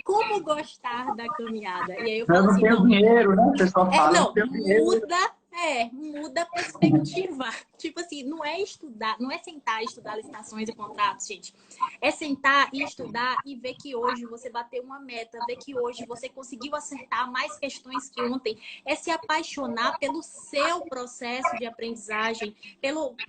S2: Como gostar da caminhada? E aí eu falo assim,
S3: não tenho dinheiro, né? O pessoal fala,
S2: não, muda a perspectiva. Tipo assim, não é estudar, não é sentar e estudar licitações e contratos, gente. É sentar e estudar e ver que hoje você bateu uma meta, ver que hoje você conseguiu acertar mais questões que ontem. É se apaixonar pelo seu processo de aprendizagem,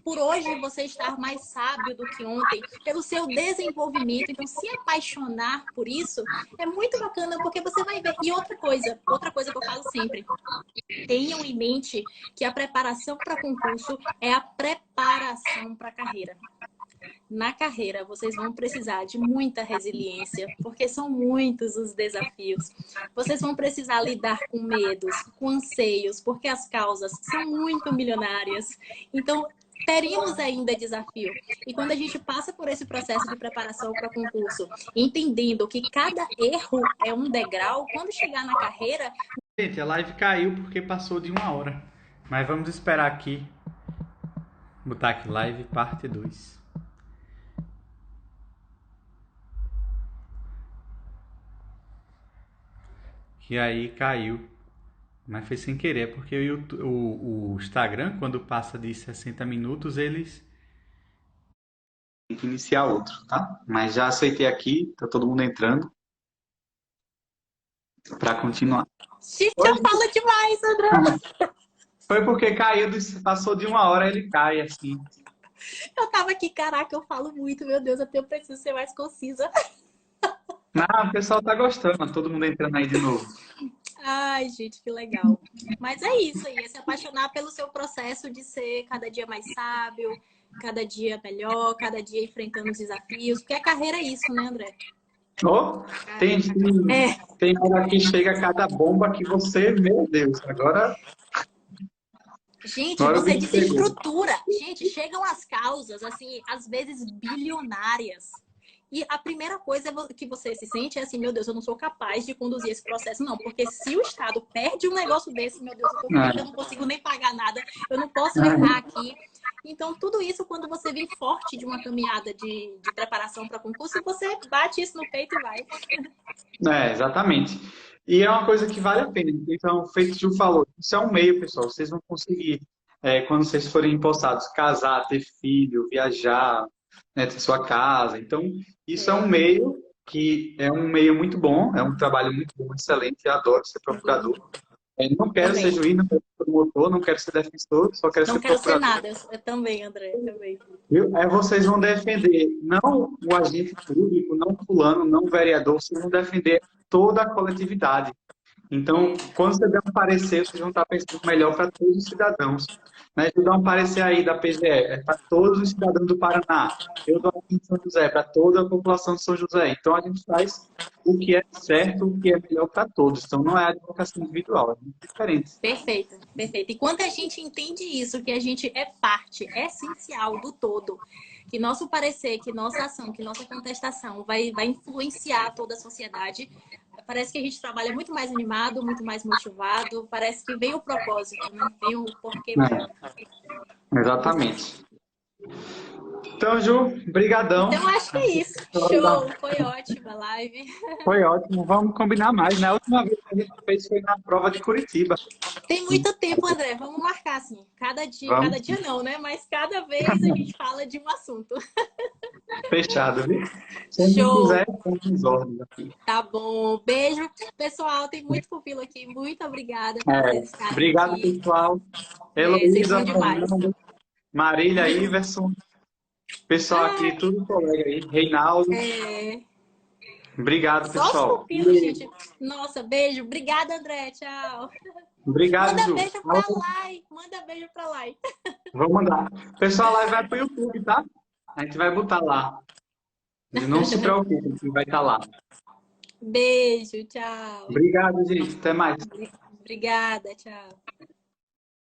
S2: por hoje você estar mais sábio do que ontem, pelo seu desenvolvimento. Então, se apaixonar por isso é muito bacana, porque você vai ver. E outra coisa que eu falo sempre, tenham em mente que a preparação para concurso é a preparação para a carreira. Na carreira, vocês vão precisar de muita resiliência, porque são muitos os desafios. Vocês vão precisar lidar com medos, com anseios, porque as causas são muito milionárias. Então, teríamos ainda desafio. E quando a gente passa por esse processo de preparação para concurso, entendendo que cada erro é um degrau, quando chegar na carreira...
S1: Gente, a live caiu porque passou de 1 hora. Mas vamos esperar aqui. Botar aqui live parte 2. Que aí caiu. Mas foi sem querer, porque o Instagram, quando passa de 60 minutos, eles...
S3: Tem que iniciar outro, tá? Mas já aceitei aqui, tá todo mundo entrando. Para continuar.
S2: Xixi, eu falo demais, André.
S3: Foi porque caiu, passou de 1 hora, ele cai assim.
S2: Eu tava aqui, caraca, eu falo muito, meu Deus, até eu preciso ser mais concisa.
S3: Não, o pessoal tá gostando, todo mundo entrando aí de novo.
S2: Ai, gente, que legal. Mas é isso aí, é se apaixonar pelo seu processo de ser cada dia mais sábio, cada dia melhor, cada dia enfrentando os desafios, porque a carreira é isso, né, André?
S3: Oh, tem hora que chega cada bomba que você, meu Deus, agora...
S2: Gente, você desestrutura. Gente, chegam as causas, assim, às vezes bilionárias. E a primeira coisa que você se sente é assim, meu Deus, eu não sou capaz de conduzir esse processo, não. Porque se o Estado perde um negócio desse, meu Deus, eu não consigo nem pagar nada, eu não posso errar aqui. Então, tudo isso, quando você vem forte de uma caminhada de preparação para concurso, você bate isso no peito e vai.
S3: Exatamente. E é uma coisa que vale a pena. Então, feito o que o Ju falou, isso é um meio, pessoal. Vocês vão conseguir, quando vocês forem empossados, casar, ter filho, viajar, né, ter sua casa. Então, isso é um meio que é um meio muito bom, é um trabalho muito bom, excelente. Eu adoro ser procurador. Não quero ser juiz, não quero ser promotor, não quero ser defensor, só quero ser procurador.
S2: Não quero ser nada, eu também, André, também.
S3: Viu? Vocês vão defender não o agente público, não fulano, não o vereador, vocês vão defender toda a coletividade. Então, quando você der um parecer, vocês vão estar pensando melhor para todos os cidadãos. Né? Eu dou um parecer aí da PGE, é para todos os cidadãos do Paraná. Eu dou aqui em São José, para toda a população de São José. Então, a gente faz o que é certo, o que é melhor para todos. Então, não é a advocacia individual, é muito diferente.
S2: Perfeito, perfeito. E quando a gente entende isso, que a gente é parte essencial do todo, que nosso parecer, que nossa ação, que nossa contestação vai influenciar toda a sociedade, parece que a gente trabalha muito mais animado, muito mais motivado, parece que vem o propósito, né? Vem o porquê.
S3: Exatamente. Então, Ju, brigadão.
S2: Então, acho que é isso. Show, foi ótima a live.
S3: Foi ótimo, vamos combinar mais, né? A última vez que a gente fez foi na prova de Curitiba.
S2: Tem muito tempo, André, vamos marcar assim. Cada dia não, né? Mas cada vez a gente fala de um assunto.
S3: Fechado, viu? Se
S2: Show.
S3: quiser, estamos ordens aqui.
S2: Tá bom, beijo. Pessoal, tem muito pupilo aqui. Muito obrigada por vocês estarem
S3: obrigado,
S2: aqui.
S3: pessoal.
S2: Vocês são demais.
S3: Marília, Iverson, pessoal aqui, tudo colega aí, Reinaldo. Obrigado, pessoal.
S2: Só os pupilos, gente. Nossa, beijo. Obrigada, André. Tchau.
S3: Obrigado,
S2: Manda
S3: Ju.
S2: beijo pra lá. Manda beijo pra lá.
S3: Vou mandar. Pessoal, a live vai pro YouTube, tá? A gente vai botar lá. Não se preocupe, que vai estar lá.
S2: Beijo, tchau.
S3: Obrigado, gente. Até mais.
S2: Obrigada, tchau.